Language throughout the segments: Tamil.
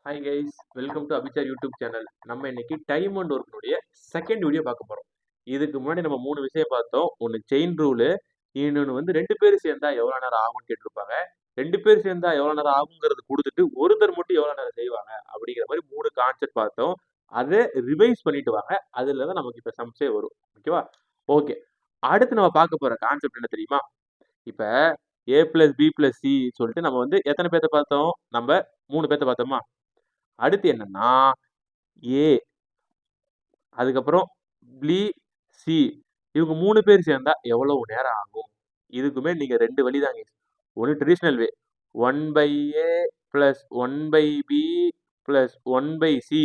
Hi guys, welcome to Abhichar YouTube channel. நம்ம இன்னைக்கு டைம் அண்ட் ஒர்க்கினுடைய செகண்ட் வீடியோ பார்க்க போறோம். இதுக்கு முன்னாடி நம்ம 3 விஷயம் பார்த்தோம். ஒன்று செயின் ரூலு, இன்னொன்று வந்து 2 பேர் சேர்ந்தா எவ்வளோ நேரம் ஆகும்னு கேட்டிருப்பாங்க. 2 பேர் சேர்ந்தா எவ்வளோ நேரம் ஆகுங்கிறது கொடுத்துட்டு ஒருத்தர் மட்டும் எவ்வளோ நேரம் செய்வாங்க அப்படிங்கிற மாதிரி 3 கான்செப்ட் பார்த்தோம். அதை ரிவைஸ் பண்ணிட்டு வாங்க. அதுல தான் நமக்கு இப்போ சம்ஸே வரும். ஓகேவா? ஓகே. அடுத்து நம்ம பார்க்க போற கான்செப்ட் என்ன தெரியுமா? இப்ப ஏ பிளஸ் பி பிளஸ் சி சொல்லிட்டு நம்ம வந்து எத்தனை பேர்த்த பார்த்தோம்? நம்ம 3 பேர்த்த பார்த்தோமா? அடுத்து என்னன்னா ஏ, அதுக்கப்புறம் பி, சி, இவங்க 3 பேர் சேர்ந்தா எவ்வளவு நேரம் ஆகும்? இதுக்குமே நீங்க 2 வழி தாங்க. ஒன்று ட்ரெடிஷ்னல் வே, 1/A plus 1/B plus 1/C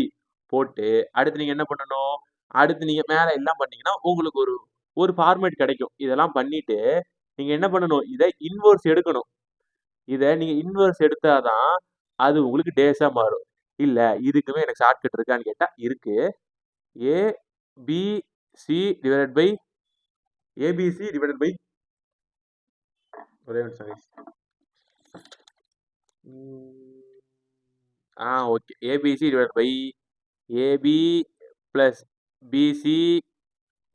போட்டு அடுத்து நீங்க என்ன பண்ணணும்? அடுத்து நீங்க மேல எல்லாம் பண்ணீங்கன்னா உங்களுக்கு ஒரு ஒரு ஃபார்மேட் கிடைக்கும். இதெல்லாம் பண்ணிட்டு நீங்க என்ன பண்ணணும்? இதை இன்வெர்ஸ் எடுக்கணும். இதை நீங்க இன்வெர்ஸ் எடுத்தாதான் அது உங்களுக்கு டேஸா மாறும். இல்ல இதுக்குமே எனக்கு ஷார்ட்கட் இருக்கான்னு கேட்டா இருக்கு. ABC divided by ABC divided by ஒரே நிமிஷம் guys. Okay. ABC divided by AB plus BC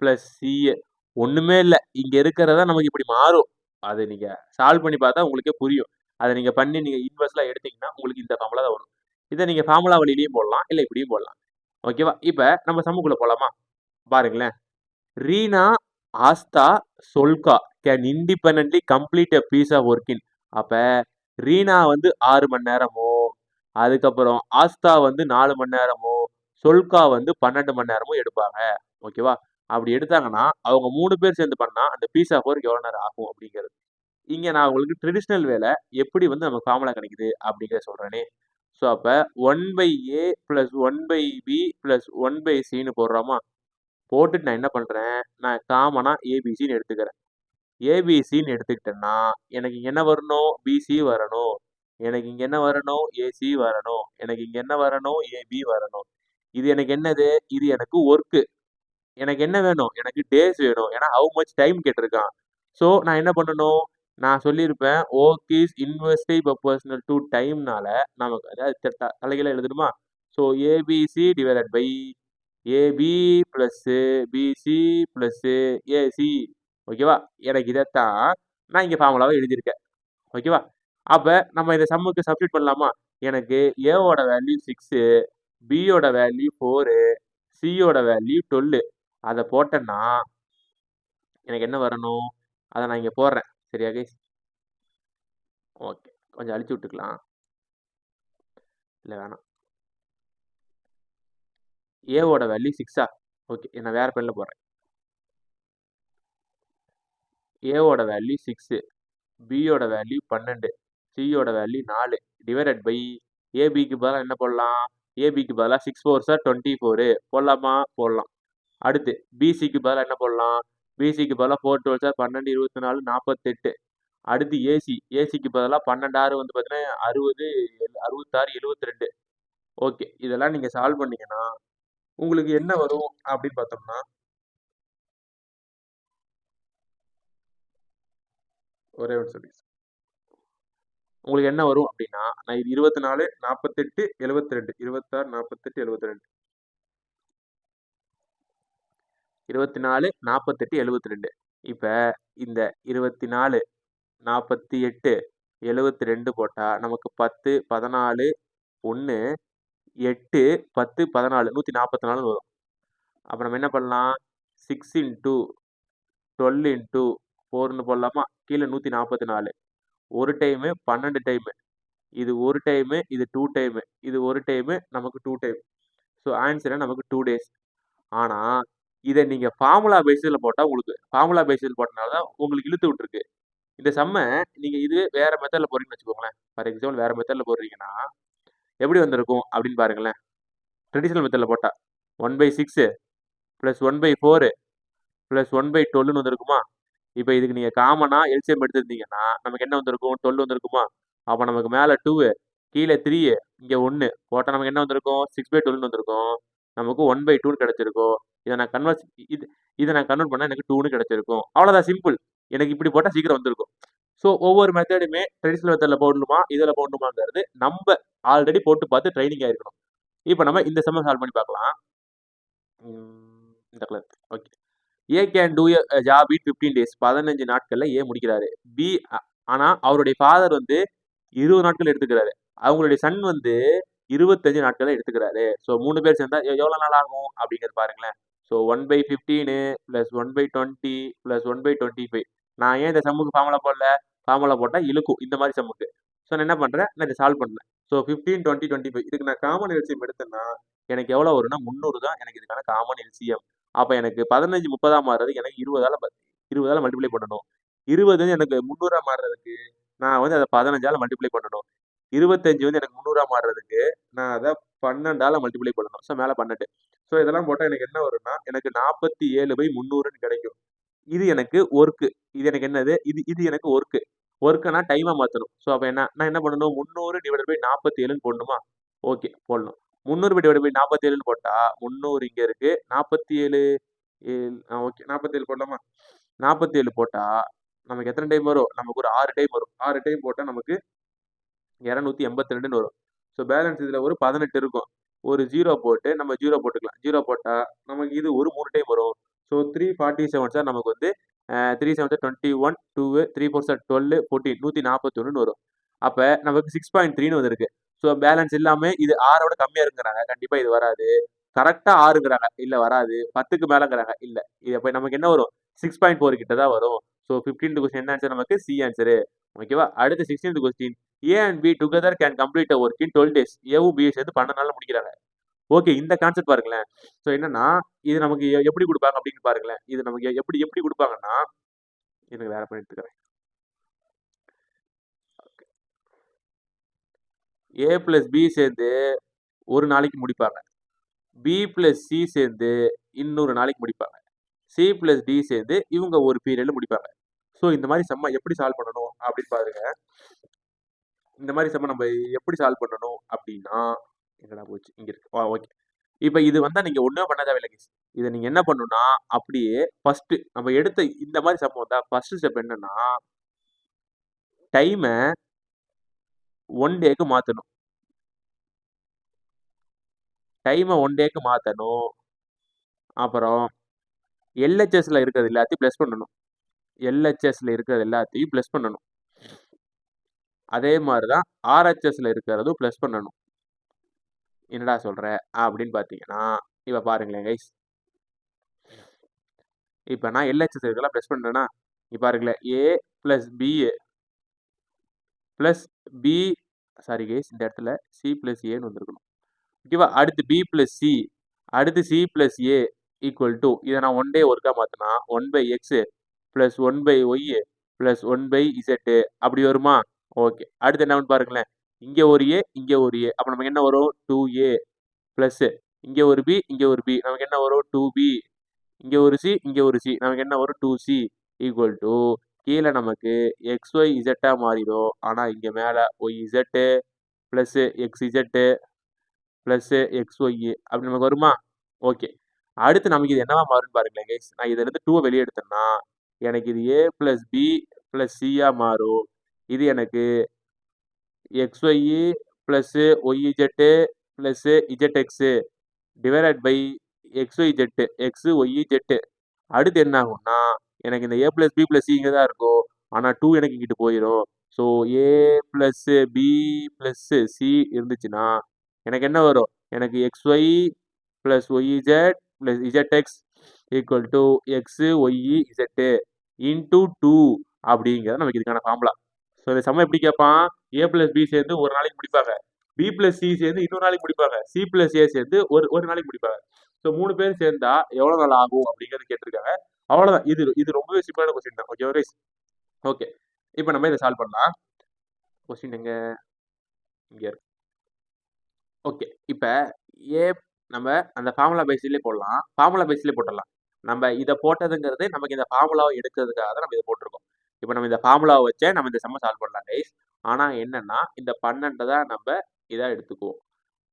plus CA. ஒண்ணுமே இல்லை, இங்க இருக்கிறதா நமக்கு இப்படி மாறும். அதை நீங்க சால்வ் பண்ணி பார்த்தா உங்களுக்கே புரியும். அதை நீங்க பண்ணி நீங்க இன்வெர்ஸ்லாம் எடுத்தீங்கன்னா உங்களுக்கு இந்த ஃபார்முலா தான் வரும். இதை நீங்க ஃபார்முலா வழியிலையும் போடலாம், இல்லை இப்படியும் போடலாம். ஓகேவா? இப்ப நம்ம சம்முக்குள்ள போலாமா? பாருங்களேன். Reena, Aastha, Solka can independently complete a piece of working. அப்ப ரீனா வந்து 6 மணி நேரமோ, அதுக்கப்புறம் ஆஸ்தா வந்து 4 மணி நேரமோ, சொல்கா வந்து 12 மணி நேரமும் எடுப்பாங்க. ஓகேவா? அப்படி எடுத்தாங்கன்னா அவங்க 3 பேர் சேர்ந்து பண்ணா அந்த பீஸ் ஆஃப் ஒர்க் எவ்வளவு நேரம் ஆகும் அப்படிங்கிறது. இங்க நான் உங்களுக்கு ட்ரெடிஷ்னல் வேல எப்படி வந்து நமக்கு ஃபார்முலா கிடைக்குது அப்படிங்கிறத சொல்றேனே. ஸோ அப்ப 1/A பிளஸ் 1/B பிளஸ் 1/Cன்னு போடுறோமா? போட்டுட்டு நான் என்ன பண்றேன்? நான் காமனா ஏபிசின்னு எடுத்துக்கிறேன். ஏபிசின்னு எடுத்துக்கிட்டேன்னா எனக்கு இங்க என்ன வரணும்? பிசி வரணும். எனக்கு இங்க என்ன வரணும்? ஏசி வரணும். எனக்கு இங்க என்ன வரணும்? ஏபி வரணும். இது எனக்கு என்னது? இது எனக்கு ஒர்க்கு. எனக்கு என்ன வேணும்? எனக்கு டேஸ் வேணும். ஏன்னா ஹவ் மச் டைம் கேட்டிருக்கான். ஸோ நான் என்ன பண்ணணும்? நான் சொல்லியிருப்பேன் work is inversely proportional to டைம்னால நமக்கு அதாவது தலைகீழா எழுதணுமா? So ABC divided by AB plus BC plus AC. ஓகேவா? எனக்கு இதைத்தான் நான் இங்க ஃபார்முலாவை எழுதியிருக்கேன். ஓகேவா? அப்ப நம்ம இந்த சம்முக்கு சப்ஸ்டிட் பண்ணலாமா? எனக்கு ஏவோட வேல்யூ 6, பியோட வேல்யூ 4, சியோட வேல்யூ 12. அதை போட்டேன்னா எனக்கு என்ன வரணும்? அதை நான் இங்க போடுறேன். சரியா கைஸ்? ஓகே. கொஞ்சம் அழிச்சு விட்டுக்கலாம். இல்ல வேணாம். ஏவோட வேல்யூ 6ஆ? ஓகே. நான் வேற பென்ல போடுறேன். ஏவோட வேல்யூ 6, பியோட வேல்யூ 12, சியோட வேல்யூ 4 டிவைடட் பை ஏபிக்கு பதிலாக என்ன போடலாம்? ஏபிக்கு பதிலாக 6 4s 24 போடலாமா? போடலாம். அடுத்து பிசிக்கு பதிலாக என்ன போடலாம்? பிசிக்கு பதிலாக 4 12s 12 24 48. அடுத்து ஏசிக்கு பதிலாக 12 6 வந்து பார்த்தீங்கன்னா 60 66 72. ஓகே. இதெல்லாம் நீங்க சால்வ் பண்ணீங்கன்னா உங்களுக்கு என்ன வரும் அப்படின்னு பார்த்தோம்னா ஒரே ஒரு நிமிஷம். உங்களுக்கு என்ன வரும் அப்படின்னா நான் இது 24 48 72 26 48 72 24 48 72. இப்ப இந்த 24 48 72 போட்டா நமக்கு 10 14 1 8 10 14 144 வரும். அப்ப நம்ம என்ன பண்ணலாம்? 6 இன்டூ 12 இன்டூ 4ன்னு போடலாமா? கீழே 144. ஒரு டைமு 12 டைமு, இது ஒரு டைமு, இது 2 டைமு, இது ஒரு டைமு, நமக்கு 2 டைம். ஸோ ஆன்சர் நமக்கு 2 டேஸ். ஆனா இதை நீங்க ஃபார்முலா பேசிஸில் போட்டா உங்களுக்கு ஃபார்முலா பேசிஸில் போட்டனால தான் உங்களுக்கு இழுத்து விட்டுருக்கு. இந்த சம்மை நீங்க இதுவே வேற மெத்தட்ல போறீங்கன்னு வச்சுக்கோங்களேன். ஃபார் எக்ஸாம்பிள் வேற மெத்தட்ல போடுறீங்கன்னா எப்படி வந்திருக்கும் அப்படின்னு பாருங்களேன். ட்ரெடிஷனல் மெத்தட்ல போட்டா 1/6 பிளஸ் 1/4 பிளஸ் 1/12ன்னு வந்திருக்குமா? இப்போ இதுக்கு நீங்க காமனா எல்சிஎம் எடுத்திருந்தீங்கன்னா நமக்கு என்ன வந்திருக்கும்? 12 வந்திருக்குமா? அப்போ நமக்கு மேலே 2 கீழே 3 இங்க 1 போட்டால் நமக்கு என்ன வந்திருக்கும்? 6/12ன்னு வந்திருக்கும். நமக்கு 1/2ன்னு கிடைச்சிருக்கும். இதை நான் கன்வெர்ட் பண்ணா எனக்கு 2ன்னு கிடைச்சிருக்கும். அவ்வளோதான், சிம்பிள். எனக்கு இப்படி போட்டால் சீக்கிரம் வந்திருக்கும். ஸோ ஒவ்வொரு மெத்தடுமே ட்ரெடிஷனல் மெத்தடில் போடணுமா இதில் போடணுமாங்கிறது நம்ம ஆல்ரெடி போட்டு பார்த்து ட்ரைனிங் ஆயிருக்கணும். இப்போ நம்ம இந்த செம்ம சால்வ் பண்ணி பார்க்கலாம். இந்த colour okay. A can do a job in 15 days. 15 நாட்கள்ல ஏ முடிக்கிறாரு. பி ஆனா அவருடைய ஃபாதர் வந்து 20 நாட்கள் எடுத்துக்கிறாரு. அவங்களுடைய சன் வந்து 25 நாட்கள் எடுத்துக்கிறாரு. ஸோ 3 பேர் சேர்ந்தா எவ்வளோ நாள் ஆகும் அப்படிங்கிறது பாருங்களேன். ஸோ 1/15 + 1/20 + 1/25. நான் ஏன் இந்த சம்முக்கு ஃபார்முலா போடல? ஃபார்முலா போட்டா இழுக்கும் இந்த மாதிரி சம்முக்கு. ஸோ நான் என்ன பண்றேன்? நான் இதை சால்வ் பண்றேன். ஸோ 15, 20, 25 இதுக்கு நான் காமன் எல்சிஎம் எடுத்தேன்னா எனக்கு எவ்வளோ வரும்னா 300 தான் எனக்கு இதுக்கான காமன் எல்சிஎம். அப்ப எனக்கு 15 30ஆ மாறுறதுக்கு எனக்கு 20ஆல மல்டிப்ளை பண்ணணும். 20 எனக்கு 300ஆ மாறுறதுக்கு நான் வந்து அதை 15ஆல மல்டிப்ளை பண்ணணும். 25 வந்து எனக்கு 300ஆ மாறுறதுக்கு நான் அதை 12ஆல மல்டிப்ளை பண்ணணும். ஸோ மேல 12. ஸோ இதெல்லாம் போட்டா எனக்கு என்ன வரும்னா எனக்கு 47/300ன்னு கிடைக்கும். இது எனக்கு ஒர்க்கு. இது எனக்கு என்னது? இது எனக்கு ஒர்க்கு. ஒர்க்கனா டைமா மாத்தணும். ஸோ அப்ப நான் என்ன பண்ணணும்? 300/47ன்னு போடணுமா? ஓகே போடணும். 300/47ன்னு போட்டா 300 இங்க இருக்கு. 47 ஓகே 47 போடலாமா? 47 போட்டா நமக்கு எத்தனை டைம் வரும்? நமக்கு ஒரு 6 டைம் வரும். 6 டைம் போட்டா நமக்கு 282ன்னு வரும். ஸோ பேலன்ஸ் இதுல ஒரு 18 இருக்கும். ஒரு 0 போட்டு நம்ம 0 போட்டுக்கலாம். 0 போட்டா நமக்கு இது ஒரு 3 டைம் வரும். ஸோ 347 சார் நமக்கு வந்து 3 7 21 2 3 4 சார் 12 14 141ன்னு வரும். அப்ப நமக்கு 6.3ன்னு வந்திருக்கு. ஸோ பேலன்ஸ் எல்லாமே இது 6ஓட கம்மியா இருக்குங்கிறாங்க. கண்டிப்பா இது வராது. கரெக்டா 6ங்கிறாங்க. இல்ல வராது. 10க்கு மேலங்கிறாங்க. இல்ல. இது அப்ப நமக்கு என்ன வரும்? 6.4 கிட்ட தான் வரும். ஸோ 15th கொஸ்டின் என்ன ஆன்சர் நமக்கு? C answer. ஓகேவா? அடுத்து 16th question. A and B together can complete a work in 12 days. ஏவும் பியும் சேர்ந்து 12 நாள்ல முடிக்கிறாங்க. ஓகே இந்த கான்செப்ட் பாருங்களேன். ஸோ என்னன்னா இது நமக்கு எப்படி கொடுப்பாங்க அப்படின்னு பாருங்களேன். இது நமக்கு எப்படி எப்படி கொடுப்பாங்கன்னா எனக்கு வேற பண்ணி எடுத்துக்கிறேன். ஏ பிளஸ் பி சேர்ந்து ஒரு நாளைக்கு முடிப்பாங்க. பி பிளஸ் சி சேர்ந்து இன்னொரு நாளைக்கு முடிப்பாங்க. சி பிளஸ் டி சேர்ந்து இவங்க ஒரு பீரியட்ல முடிப்பாங்க. ஸோ இந்த மாதிரி செம்ம எப்படி சால்வ் பண்ணணும் அப்படின்னு பாருங்க. இந்த மாதிரி செம்ம நம்ம எப்படி சால்வ் பண்ணணும் அப்படின்னா எங்கடா போச்சு இங்க இருக்கு. ஓகே. இப்ப இது வந்தா நீங்க ஒண்ணுமே பண்ண தேவையில்ல கைஸ். இத நீங்க என்ன பண்ணணும்னா அப்படியே ஃபர்ஸ்ட் நம்ம எடுத்த இந்த மாதிரி சம் வந்தா ஃபர்ஸ்ட் ஸ்டெப் என்னன்னா டைம 1 டேக்கு மாத்தணும். டைம 1 டேக்கு மாத்தணும். அப்புறம் எல்ஹெச்எஸ்ல இருக்கிறது எல்லாத்தையும் பிளஸ் பண்ணணும். எல்ஹெச்எஸ்ல இருக்கிறது எல்லாத்தையும் பிளஸ் பண்ணணும். அதே மாதிரி தான் ஆர்ஹெச்எஸ்ல இருக்கிறதும் பிளஸ் பண்ணணும். என்னடா சொல்ற அப்படின்னு பாத்தீங்கன்னா இப்ப பாருங்களேன் கைஸ். இப்ப நான் எல்ஹெச்எஸ் இருக்கலாம் பிளஸ் பண்றேன்னா இப்ப பாருங்களேன் A plus B plus B sorry guys இந்த இடத்துல சி பிளஸ் ஏன்னு வந்திருக்கணும். ஓகேவா? அடுத்து பி பிளஸ் சி அடுத்து C plus A equal to இதை நான் 1 டே ஒர்க்கா மாத்தினா 1/x plus 1/y plus 1/z அப்படி வருமா? ஓகே. அடுத்து என்ன பாருங்களேன். இங்க ஒரு ஏ இங்க ஒரு ஏ அப்ப நமக்கு என்ன வரும்? 2a பிளஸ் இங்க ஒரு பி இங்க ஒரு பி நமக்கு என்ன வரும்? 2b இங்க ஒரு சி இங்க ஒரு சி நமக்கு என்ன வரும்? 2c ஈக்குவல் டு கீழே நமக்கு xy z மாறிடும். ஆனா இங்க மேல yz plus xz plus xy அப்படி நமக்கு வருமா? ஓகே. அடுத்து நமக்கு இது என்னவா மாறும்னு பாருங்களேன் கைஸ். நான் இதுல இருந்து 2 வெளியே எடுத்தேன்னா எனக்கு இது a பிளஸ் பி பிளஸ் சியா மாறும். இது எனக்கு xy plus yz plus zx divided by xyz xyz. அடுத்து என்ன ஆகும்னா எனக்கு இந்த a plus B plus C இங்க தான் இருக்கும். ஆனா 2 எனக்கு இங்கிட்டு போயிடும். So a plus B plus C இருந்துச்சுன்னா எனக்கு என்ன வரும்? எனக்கு xy plus yz plus zx equal to xyz into 2 அப்படிங்கிறது நமக்கு இதுக்கான ஃபார்முலா. ஸோ இந்த சமம் எப்படி கேட்பான்? ஏ பிளஸ் பி சேர்ந்து ஒரு நாளைக்கு முடிப்பாங்க. பி பிளஸ் சி சேர்ந்து இன்னொரு நாளைக்கு முடிப்பாங்க. சி பிளஸ் ஏ சேர்ந்து ஒரு நாளைக்கு முடிப்பாங்க. ஸோ 3 பேர் சேர்ந்தா எவ்வளவு நாள் ஆகும் அப்படிங்கிறது கேட்டிருக்காங்க. அவ்வளவுதான். இது ரொம்பவே சிம்பிளான கொஸ்டின் தான். Okay rice. ஓகே. இப்போ நம்ம இதை சால்வ் பண்ணலாம். கொஸ்டின் எங்க இங்க இருக்கு. ஓகே. இப்ப ஏ நம்ம அந்த ஃபார்முலா பேசிஸ்லயே போடலாம். ஃபார்முலா பேசிஸ்லயே போட்டுடலாம். நம்ம இதை போட்டதுங்கிறது நமக்கு இந்த ஃபார்முலாவை எடுக்கிறதுக்காக தான் நம்ம இதை போட்டிருக்கோம். இப்போ நம்ம இந்த ஃபார்முலாவை வச்சே நம்ம இந்த சம்ம சால்வ் பண்ணலாம் கைஸ். ஆனா என்னன்னா இந்த 12 தான் நம்ம இதா எடுத்துக்குவோம்.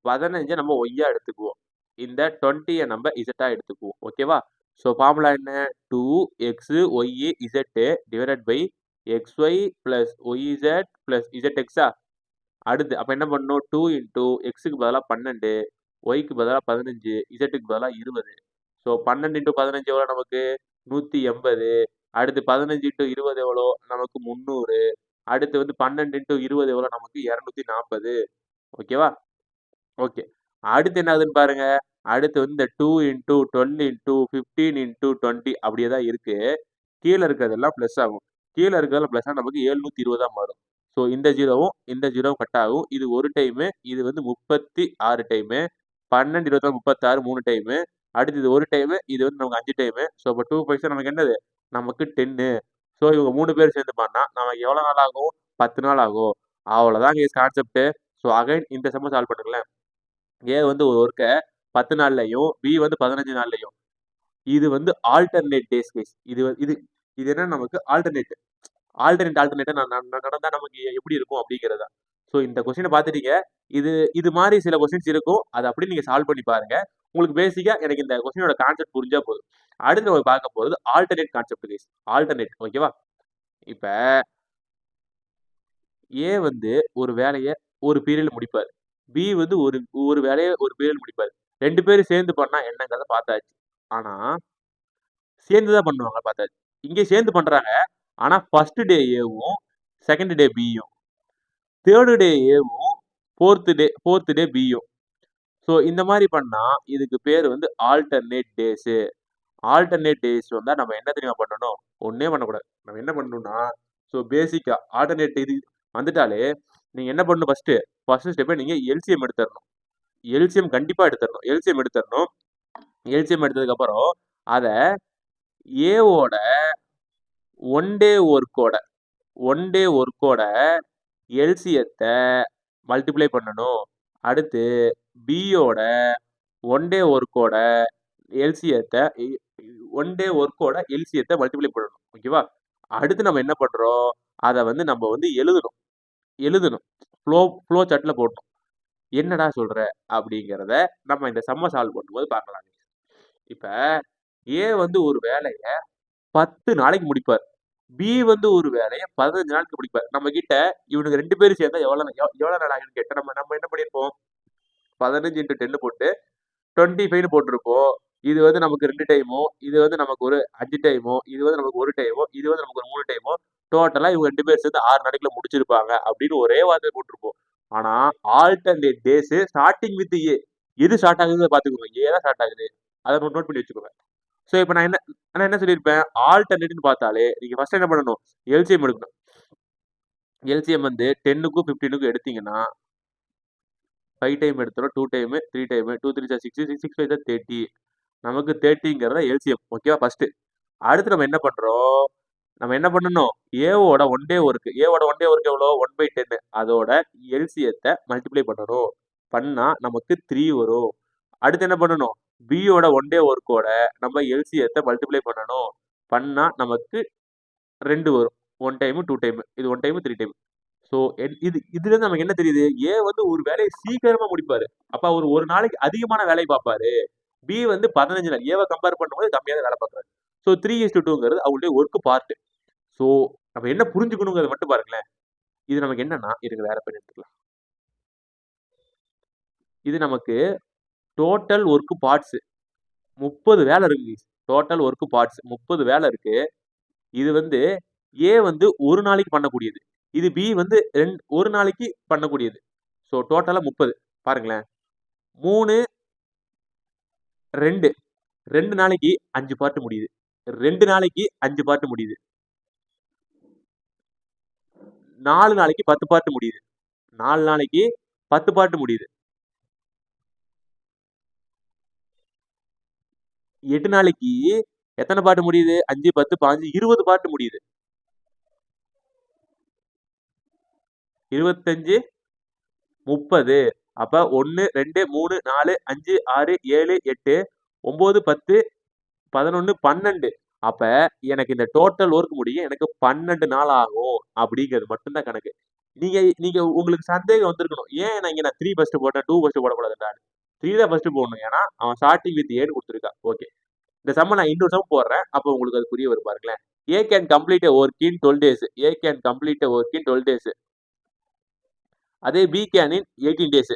15 நம்ம ஒய்யா எடுத்துக்குவோம். இந்த 20 நம்ம இசட்டா எடுத்துக்குவோம். ஓகேவா? ஸோ ஃபார்முலா என்ன? 2x y z divided by xy plus yz plus zx-ஆ? அடுத்து அப்ப என்ன பண்ணணும்? 2 இன்டு எக்ஸுக்கு பதிலா 12, ஒய்க்கு பதிலா 15, இசட்டுக்கு பதிலா 20. ஸோ 12 இன்டு 15 எவ்வளோ நமக்கு? 180. அடுத்து 15 இன்டு 20 எவ்வளோ? நமக்கு 300. அடுத்து வந்து 12 இன்டு 20 எவ்வளோ? நமக்கு 240. ஓகேவா? ஓகே. அடுத்து என்ன ஆகுதுன்னு பாருங்க. அடுத்து வந்து இந்த 2 இன்டு 12 இன்டு 15 இன்டு 20 அப்படியே தான் இருக்கு. கீழ இருக்கிறதெல்லாம் பிளஸ் ஆகும். கீழ இருக்கிறதெல்லாம் பிளஸ்ஸா நமக்கு 720 மாறும். ஸோ இந்த 0வும் இந்த 0வும் கட் ஆகும். இது ஒரு டைமு. இது வந்து 36 டைமு. 12, 26, 36 3 டைமு. அடுத்து இது ஒரு டைமு. இது வந்து நமக்கு 5 டைமு. ஸோ அப்ப 2 5 நமக்கு என்னது? நமக்கு 10. ஸோ இவங்க 3 பேர் சேர்ந்து பண்ணா நமக்கு எவ்வளோ நாள் ஆகும்? 10 நாள் ஆகும். அவ்வளோதான் கைஸ் கான்செப்ட். ஸோ அகைன் இந்த சம்ம சால்வ் பண்ணுங்களேன். ஏ வந்து ஒரு ஒர்க்க 10 நாள்லயும், பி வந்து 15 நாள்லயும். இது வந்து ஆல்டர்னேட் டேஸ் கைஸ். இது இது இது என்ன நமக்கு ஆல்டர்னேட் நடந்தா நமக்கு எப்படி இருக்கும் அப்படிங்கிறதா. ஸோ இந்த கொஸ்டினை பார்த்துட்டீங்க. இது மாதிரி சில கொஸ்டின்ஸ் இருக்கும். அதை அப்படியே நீங்க சால்வ் பண்ணி பாருங்க. உங்களுக்கு பேசிக்கா எனக்கு இந்த கொஸ்டினோட கான்செப்ட் புரிஞ்சா போதும். அடுத்து நம்ம பார்க்க போறது ஆல்டர்னேட் கான்செப்ட் கைஸ். ஆல்டர்னேட் ஓகேவா? இப்ப ஏ வந்து ஒரு வேலையை ஒரு பீரியட்ல முடிப்பார். பி வந்து ஒரு வேலையை ஒரு பீரியட் முடிப்பார். 2 பேரும் சேர்ந்து பண்ணா என்னங்கிறத பார்த்தாச்சு. ஆனா சேர்ந்து தான் பண்ணுவாங்க பார்த்தாச்சு. இங்கே சேர்ந்து பண்றாங்க. ஆனா ஃபர்ஸ்ட் டே ஏவும் செகண்ட் டே பியும், தேர்டு டே ஏவும் ஃபோர்த் டே பியும். ஸோ இந்த மாதிரி பண்ணா இதுக்கு பேர் வந்து ஆல்டர்னேட் டேஸ். ஆல்டர்னேட் டேஸ் வந்தா நம்ம என்ன தெரியுமா பண்ணணும்? ஒன்னே பண்ணக்கூடாது. நம்ம என்ன பண்ணணும்னா, ஸோ பேசிக்கா ஆல்டர்னேட் இது வந்துட்டாலே நீங்க என்ன பண்ணணும்? ஃபர்ஸ்ட் ஸ்டெப்பை நீங்க எல்சிஎம் எடுத்துடணும். எல்சிஎம் கண்டிப்பா எடுத்துடணும். எல்சிஎம் எடுத்ததுக்கு அப்புறம் அத ஏவோட ஒன் டே ஒர்க்கோட எல்சியத்தை மல்டிப்ளை பண்ணணும். அடுத்து பியோட ஒன் டே ஒர்க்கோட எல்சியத்தை மல்டிப்ளை பண்ணணும். ஓகேவா? அடுத்து நம்ம என்ன பண்றோம்? அதை வந்து நம்ம வந்து எழுதணும். ஃப்ளோ சார்ட்ல போடணும். என்னடா சொல்ற அப்படிங்கிறத நம்ம இந்த சம்ம சால்வ் பண்ணும்போது பார்க்கலாம். இப்ப ஏ வந்து ஒரு வேலையை 10 நாளைக்கு முடிப்பார். பி வந்து ஒரு வேலையை 15 நாளைக்கு முடிப்பார். நம்ம கிட்ட இவனுக்கு 2 பேரும் சேர்ந்தா எவ்வளவு நாள் ஆகுன்னு கேட்டா நம்ம என்ன பண்ணிருப்போம்? 15 இன்டு 10 போட்டு 25 போட்டிருப்போம். இது வந்து நமக்கு 2 டைமோ, இது வந்து நமக்கு ஒரு 5 டைமோ, இது வந்து நமக்கு ஒரு டைமோ, இது வந்து நமக்கு ஒரு 3 டைமோ, டோட்டலா இவங்க 2 பேர் சேர்ந்து 6 நாளைக்குள்ள முடிச்சிருப்பாங்க அப்படின்னு ஒரே வார்த்தை போட்டிருப்போம். ஆனா ஆல்டர்னேட் டேஸ் ஸ்டார்டிங் வித் ஏ. எது ஸ்டார்ட் ஆகுதுன்னு பாத்துக்கோங்க. ஏ தான் ஸ்டார்ட் ஆகுது. அதை நோட் பண்ணி வச்சுக்கோங்க. ஸோ இப்போ நான் என்ன சொல்லியிருப்பேன்? ஆல்டர்னேட்னு பார்த்தாலே நீங்க ஃபர்ஸ்ட் என்ன பண்ணணும்? எல்சிஎம் எடுக்கணும். எல்சிஎம் வந்து 10க்கும் 15க்கும் எடுத்தீங்கன்னா 5 டைம் எடுத்துரும், 2 டைம், 3 டைம், 2 3 6, 6 5 30. நமக்கு 30ங்கிறத எல்சிஎம். ஓகேவா? ஃபர்ஸ்ட். அடுத்து நம்ம என்ன பண்றோம்? நம்ம என்ன பண்ணணும்? ஏவோட ஒன் டே ஒர்க் எவ்வளோ? 1/10. அதோட எல்சியத்தை மல்டிப்ளை பண்ணணும். பண்ணா நமக்கு 3 வரும். அடுத்து என்ன பண்ணணும்? பியோட ஒன் டே ஒர்க்கோட நம்ம எல்சியத்தை மல்டிப்ளை பண்ணணும். பண்ணா நமக்கு 2 வரும். 1 டைம் 2 டைம். இது 1 டைம் 3 டைம். ஸோ இதுல இருந்து நமக்கு என்ன தெரியுது? ஏ வந்து ஒரு வேலையை சீக்கிரமா முடிப்பாரு. அப்ப அவர் ஒரு நாளைக்கு அதிகமான வேலை பார்ப்பாரு. பி வந்து 15 நாள். ஏவை கம்பேர் பண்ணும்போது கம்மியா தான் வேலை பார்க்குறாரு. ஸோ 3:2ங்கிறது அவருடைய ஒர்க் பார்ட். ஸோ நம்ம என்ன புரிஞ்சுக்கணுங்கிறத மட்டும் பாருங்களேன். இது நமக்கு என்னன்னா, இதுக்கு வேற பேர் எடுத்துக்கலாம். இது நமக்கு டோட்டல் ஒர்க் பார்ட்ஸ் 30 வேலை இருக்கு. டோட்டல் ஒர்க் பார்ட்ஸ் 30 வேலை இருக்கு. இது வந்து ஏ வந்து ஒரு நாளைக்கு பண்ணக்கூடியது. இது பி வந்து ஒரு நாளைக்கு பண்ணக்கூடியது. ஸோ டோட்டலா 30 பாருங்களேன். 3 2 நாளைக்கு 5 பார்ட் முடியுது. 2 நாளைக்கு 5 பார்ட் முடியுது. 4 நாளைக்கு 10 பார்ட் முடியுது. 4 நாளைக்கு 10 பார்ட் முடியுது. 8 நாளைக்கு எத்தனை பார்ட் முடியுது? 5 10 15 20 பார்ட் முடியுது. 25 30. அப்ப 1 2 3 4 5 6 7 8 9 10 11 12. அப்ப எனக்கு இந்த டோட்டல் ஒர்க் முடிய எனக்கு 12 நாள் ஆகும் அப்படிங்கிறது மட்டும்தான் கணக்கு. நீங்க உங்களுக்கு சந்தேகம் வந்திருக்கணும். ஏன் நான் இங்க 3 ஃபர்ஸ்ட் போட்டேன் 2 ஃபர்ஸ்ட் போடக்கூடாதுன்றாரு. 3 தான் ஃபர்ஸ்ட் போடணும். ஏன்னா அவன் ஸ்டார்டிங் வித் ஏன்னு கொடுத்துருக்கா. ஓகே. இந்த சம்ம நான் இன்னொரு சம் போடுறேன். அப்போ உங்களுக்கு அது புரிய வரும் பாருங்களேன். A can complete a work in 12 days. A can complete a work in 12 days. அதே B can in 18 days.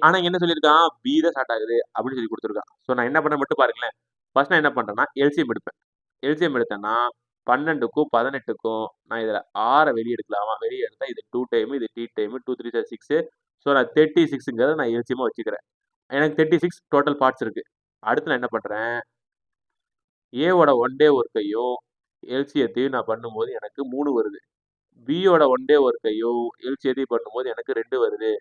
ஆனா என்ன சொல்லியிருக்கான்? B தான் ஸ்டார்ட் ஆகுது அப்படின்னு சொல்லி கொடுத்துருக்கான். ஸோ நான் என்ன பண்ண மட்டும் பாருங்களேன். ஃபர்ஸ்ட் நான் என்ன பண்றேன்னா எல்சிஎம் எடுப்பேன். எல்சிஎம் எடுத்தேன்னா 12க்கும் 18க்கும் நான் இதில் 6 வெளியே எடுக்கலாமா? வெளியே எடுத்தால் இது 2 டைமு, இது 3 டைமு, 2 3 சார் 6. ஸோ நான் 36ங்கிறத நான் எல்சிஎமாக வச்சுக்கிறேன். எனக்கு 36 டோட்டல் பார்ட்ஸ் இருக்கு. அடுத்து நான் என்ன பண்றேன்? ஏவோட ஒன் டே ஒர்க்கையும் எல்சியத்தையும் நான் பண்ணும்போது எனக்கு 3 வருது. பியோட ஒன் டே ஒர்க்கையும் எல்சியத்தையும் பண்ணும்போது எனக்கு 2 வருது.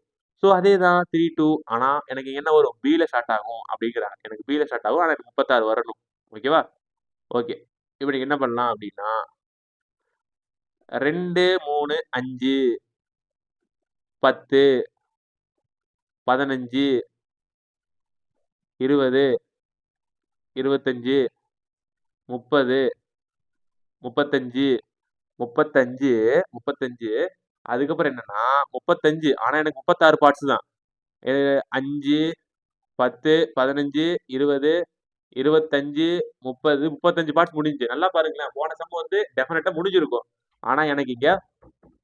ஸோ அதே தான் 3 2. ஆனா எனக்கு என்ன வரும்? பில ஸ்டார்ட் ஆகும் அப்படிங்கிறாங்க. எனக்கு பில ஸ்டார்ட் ஆகும். ஆனா எனக்கு 36 வரணும். ஓகேவா? ஓகே. இப்போ நீங்க என்ன பண்ணலாம் அப்படின்னா 2 3 5 10 15 20 25 30 35 35 35 அதுக்கப்புறம் என்னன்னா 35. ஆனா எனக்கு 36 பார்ட்ஸ் தான். 5 10 15 20 25 30 35 பார்ட்ஸ் முடிஞ்சு. நல்லா பாருங்களேன். போன சம் வந்து டெஃபினட்டா முடிஞ்சிருக்கும். ஆனா எனக்கு இங்க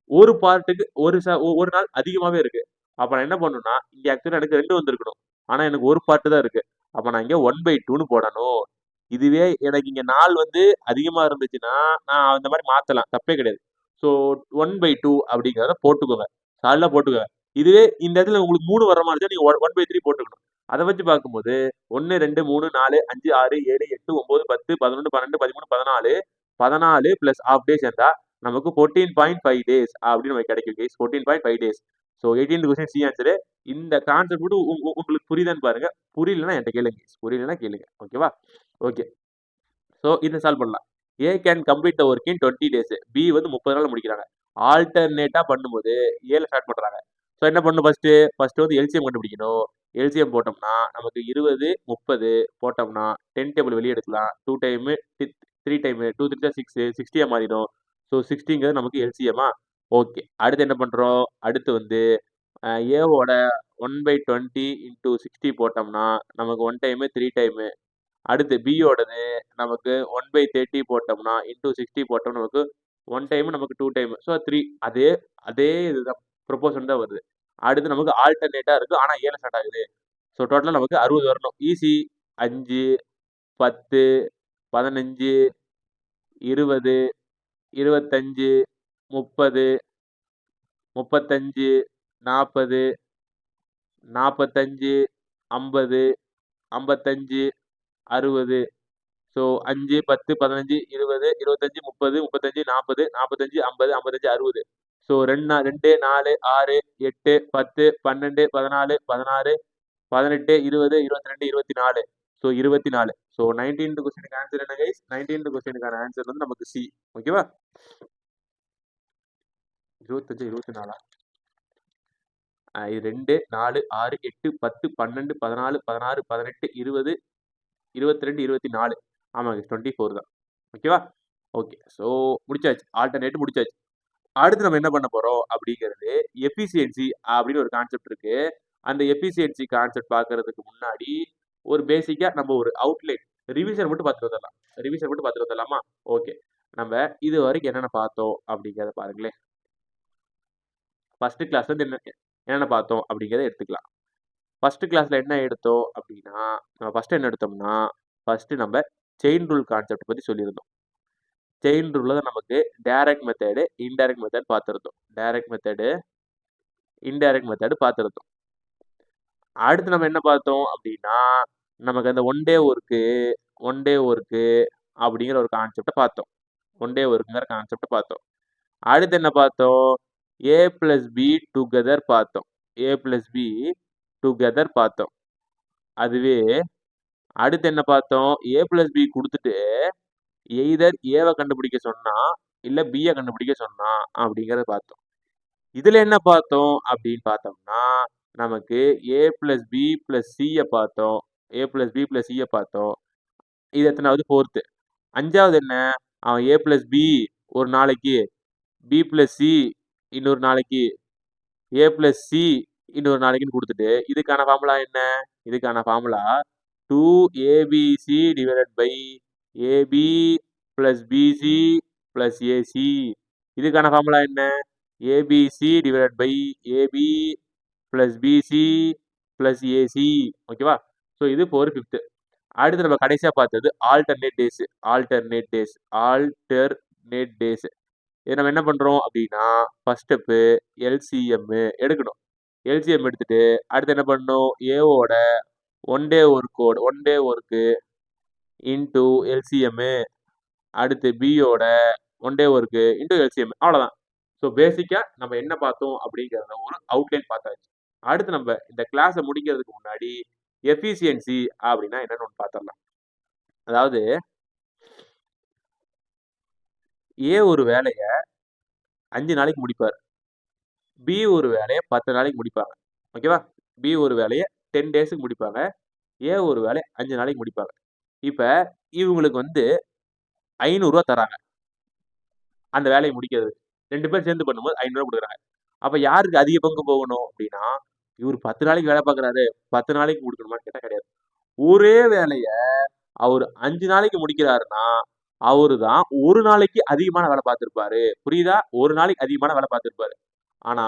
ஒரு பார்ட்டுக்கு ஒரு நாள் அதிகமாவே இருக்கு. அப்ப நான் என்ன பண்ணணும்னா இங்க ஆக்சுவலா எனக்கு 2 வந்திருக்கணும். ஆனா எனக்கு ஒரு பார்ட் தான் இருக்கு. அப்ப நான் இங்க 1/2ன்னு போடணும். இதுவே எனக்கு இங்க நாள் வந்து அதிகமா இருந்துச்சுன்னா நான் அந்த மாதிரி மாத்தலாம். தப்பே கிடையாது. ஸோ 1/2 அப்படிங்கிறத போட்டுக்கோங்க. சாலிடா போட்டுக்கோங்க. இதுவே இந்த இடத்துல உங்களுக்கு 3 வர மாதிரி இருந்தா நீங்க 1/3 போட்டுக்கணும். அதை வச்சு பார்க்கும்போது 1 2 3 4 5 6 7 8 9 10 11 12 13 14 14 பிளஸ் ஹாஃப் டே சேர்ந்தா நமக்கு 14.5 டேஸ் அப்படின்னு நமக்கு கிடைக்கும் கேஸ். 14.5 days. So 18th question C answer. இந்த கான்செப்ட் மட்டும் உங்களுக்கு புரியுதான்னு பாருங்க. புரியலன்னா என்கிட்ட கேளுங்க. புரியலன்னா கேளுங்க. ஓகேவா? ஓகே. ஸோ இதை சால்வ் பண்ணலாம். A can complete the work in 20 days. B வந்து 30 நாள் முடிக்கிறாங்க. ஆல்டர்னேட்டா பண்ணும்போது ஏல ஸ்டார்ட் பண்றாங்க. ஸோ என்ன பண்ணணும் ஃபர்ஸ்ட் வந்து எல்சிஎம் கண்டுபிடிக்கணும். எல்சிஎம் போட்டோம்னா நமக்கு 20 30 போட்டோம்னா 10 டேபிள் வெளியே எடுக்கலாம். 2 டைமு 3 டைமு 2 3 6 60 மாறிடும். ஸோ 60ங்கிறது நமக்கு எல்சிஎம்மா. ஓகே. அடுத்து என்ன பண்றோம்? அடுத்து வந்து ஏவோட 1/20 இன்டூ 60 போட்டோம்னா நமக்கு 1 டைமு 3 டைமு. அடுத்து பியோடது நமக்கு 1/30 போட்டோம்னா இன்டூ 60 போட்டோம்னா நமக்கு 1 டைம் நமக்கு 2 டைம். ஸோ 3 அதே இதுதான் ப்ரொபோஷன் தான் வருது. அடுத்து நமக்கு ஆல்டர்னேட்டா இருக்கு. ஆனா ஏல ஸ்டார்ட் ஆகுது. ஸோ டோட்டலா நமக்கு 60 வரணும். Easy 5 10 15 20 25 30 35 40 45 50 55 60. So 5 10 15 20 25 30 35 40 45 50 55 60. So 2 4 6 8 10 12 14 16 18 20 22 24. So 24. So 19th கொஸ்டினுக்கு ஆன்சர் என்ன கைஸ்? 19th கொஸ்டினுக்கான ஆன்சர் வந்து நமக்கு சி. ஓகேவா? 25 24 2 4 6 8 10 12 14 16 18 20 22 24. ஆமாங்க 24 தான். ஓகேவா? ஓகே. ஸோ முடிச்சாச்சு. ஆல்டர்னேட் முடிச்சாச்சு. அடுத்து நம்ம என்ன பண்ண போறோம் அப்படிங்கிறது எஃபிசியன்சி அப்படின்னு ஒரு கான்செப்ட் இருக்கு. அந்த எஃபிசியன்சி கான்செப்ட் பார்க்கறதுக்கு முன்னாடி ஒரு பேசிக்கா நம்ம ஒரு அவுட்லைன் ரிவிஷன் மட்டும் பார்த்துட்டு வந்துடலாமா? ஓகே. நம்ம இது வரைக்கும் என்னென்ன பார்த்தோம் அப்படிங்கிறத பாருங்களேன். ஃபர்ஸ்ட் கிளாஸ்ல இருந்து என்னென்ன பார்த்தோம் அப்படிங்கிறத எடுத்துக்கலாம். ஃபர்ஸ்ட் கிளாஸ்ல என்ன எடுத்தோம் அப்படின்னா நம்ம ஃபர்ஸ்ட் என்ன எடுத்தோம்னா ஃபர்ஸ்ட் நம்ம செயின் ரூல் கான்செப்ட் பத்தி சொல்லியிருந்தோம். செயின் ரூல்ல தான் நமக்கு டைரக்ட் மெத்தடு இன்டைரக்ட் மெத்தட் பார்த்துருந்தோம். டைரக்ட் மெத்தடு இன்டைரக்ட் மெத்தடு பார்த்துருந்தோம். அடுத்து நம்ம என்ன பார்த்தோம் அப்படின்னா நமக்கு அந்த ஒன் டே ஒர்க்கு அப்படிங்கிற ஒரு கான்செப்டை பார்த்தோம். ஒன் டே ஒர்க்குங்கிற கான்செப்டை பார்த்தோம். அடுத்து என்ன பார்த்தோம்? ஏ பிளஸ் பி டுகெதர் பார்த்தோம். ஏ பிளஸ் பி டுகெதர் பார்த்தோம். அதுவே அடுத்து என்ன பார்த்தோம்? ஏ பிளஸ் பி கொடுத்துட்டு எய்தர் ஏவை கண்டுபிடிக்க சொன்னா இல்ல பியை கண்டுபிடிக்க சொன்னா அப்படிங்கிறத பார்த்தோம். இதுல என்ன பார்த்தோம் அப்படின்னு பார்த்தோம்னா நமக்கு ஏ பிளஸ் பி பிளஸ் சியை பார்த்தோம். ஏ பிளஸ் பி பிளஸ் சியை பார்த்தோம். இது எத்தனாவது? 4th. 5வது என்ன? அவன் ஏ பிளஸ் பி ஒரு நாளைக்கு, பி பிளஸ் சி இன்னொரு நாளைக்கு, ஏ பிளஸ் சி இன்னொரு நாளைக்குன்னு கொடுத்துட்டு இதுக்கான ஃபார்முலா என்ன? இதுக்கான formula 2abc divided by AB plus BC plus AC. இதுக்கான ஃபார்முலா என்ன? ABC divided by AB plus BC plus AC. ஓகேவா? ஸோ இது 4/5. அடுத்து நம்ம கடைசியா பார்த்தது ஆல்டர்னேட் டேஸ். இது நம்ம என்ன பண்றோம் அப்படின்னா, ஃபர்ஸ்ட் ஸ்டெப் LCM எடுக்கணும். LCM எடுத்துட்டு அடுத்து என்ன பண்ணணும்? ஏவோட one day work into LCM, அடுத்து பியோட one day work into LCM. அவ்வளவுதான். ஸோ பேசிக்கா நம்ம என்ன பார்த்தோம் அப்படிங்கிறத ஒரு அவுட்லைன் பார்த்தாச்சு. அடுத்து நம்ம இந்த கிளாஸை முடிக்கிறதுக்கு முன்னாடி எஃபிசியன்சி அப்படின்னா என்னன்னு ஒன்று பார்த்துடலாம். அதாவது ஏ ஒரு வேலையை 5 நாளைக்கு முடிப்பார், பி ஒரு வேலையை 10 நாளைக்கு முடிப்பாங்க. ஓகேவா? பி ஒரு வேலையை 10 டேஸுக்கு முடிப்பாங்க, ஏ ஒரு வேலையை 5 நாளைக்கு முடிப்பாங்க. இப்போ இவங்களுக்கு வந்து 500 ரூபா தராங்க அந்த வேலையை முடிக்கிறது. 2 பேர் சேர்ந்து பண்ணும்போது 500 ரூபா கொடுக்குறாங்க. அப்ப யாருக்கு அதிக பங்கு போகணும் அப்படின்னா, இவர் 10 நாளைக்கு வேலை பார்க்குறாரு, 10 நாளைக்கு கொடுக்கணுமான்னு கேட்டா கிடையாது. ஒரே வேலைய அவர் 5 நாளைக்கு முடிக்கிறாருன்னா, அவரு தான் ஒரு நாளைக்கு அதிகமான வேலை பார்த்திருப்பாரு. புரியுதா? ஒரு நாளைக்கு அதிகமான வேலை பார்த்திருப்பாரு. ஆனா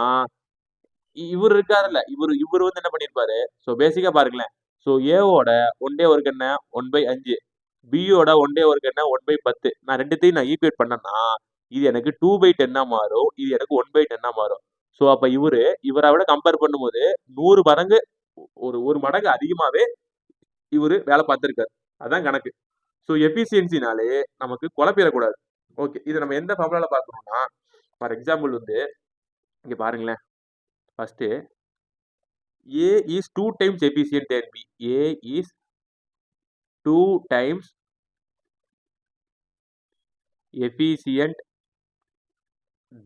இவரு இருக்காருல்ல, இவரு வந்து என்ன பண்ணியிருப்பாரு? ஸோ பேசிக்கா பாருங்களேன். ஸோ ஏவோட ஒன் டே ஒர்க் என்ன? 1/5. பியோட ஒன் டே ஒர்க் என்ன? 1/10. நான் 2த்தையும் நான் ஈக்குவேட் பண்ணேன்னா, இது எனக்கு 2/10 மாறும். இது எனக்கு 1/10 மாறும். ஸோ அப்ப இவரை விட கம்பேர் பண்ணும்போது 100 மடங்கு ஒரு மடங்கு அதிகமாவே இவரு வேலை பார்த்திருக்காரு. அதான் கணக்கு. ஸோ எஃபிசியன்சினாலே நமக்கு குழப்பிடக்கூடாது. ஓகே. இதை நம்ம எந்த ஃபார்முலால பார்க்கணும்னா, ஃபார் எக்ஸாம்பிள் வந்து இங்க பாருங்களேன். First A is 2 times efficient than B. A is 2 times efficient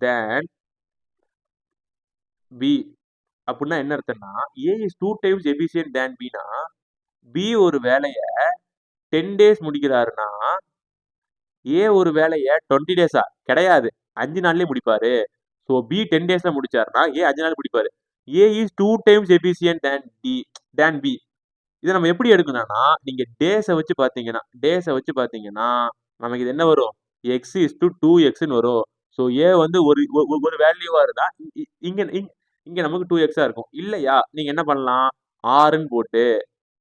than B. அப்படின்னா என்ன அர்த்தம்னா, A is 2 times efficient than B னா, B ஒரு வேலையை 10 டேஸ் முடிக்கிறாருன்னா, A ஒரு வேலையை 20 டேஸா? கிடையாது. 5 நாள்லயே முடிப்பாரு. ஸோ B 10 டேஸ்ல முடிச்சாருன்னா, A 5 நாள் முடிப்பாரு. A is 2 times efficient than B. இதை நம்ம எப்படி எடுக்கணும்னா, நீங்க டேஸை வச்சு பார்த்தீங்கன்னா நமக்கு இது என்ன வரும்? x is to 2xன்னு வரும். ஸோ ஏ வந்து ஒரு வேல்யூவா இருந்தா இங்க நமக்கு 2x இருக்கும். இல்லையா நீங்க என்ன பண்ணலாம்? ஆர்ன்னு போட்டு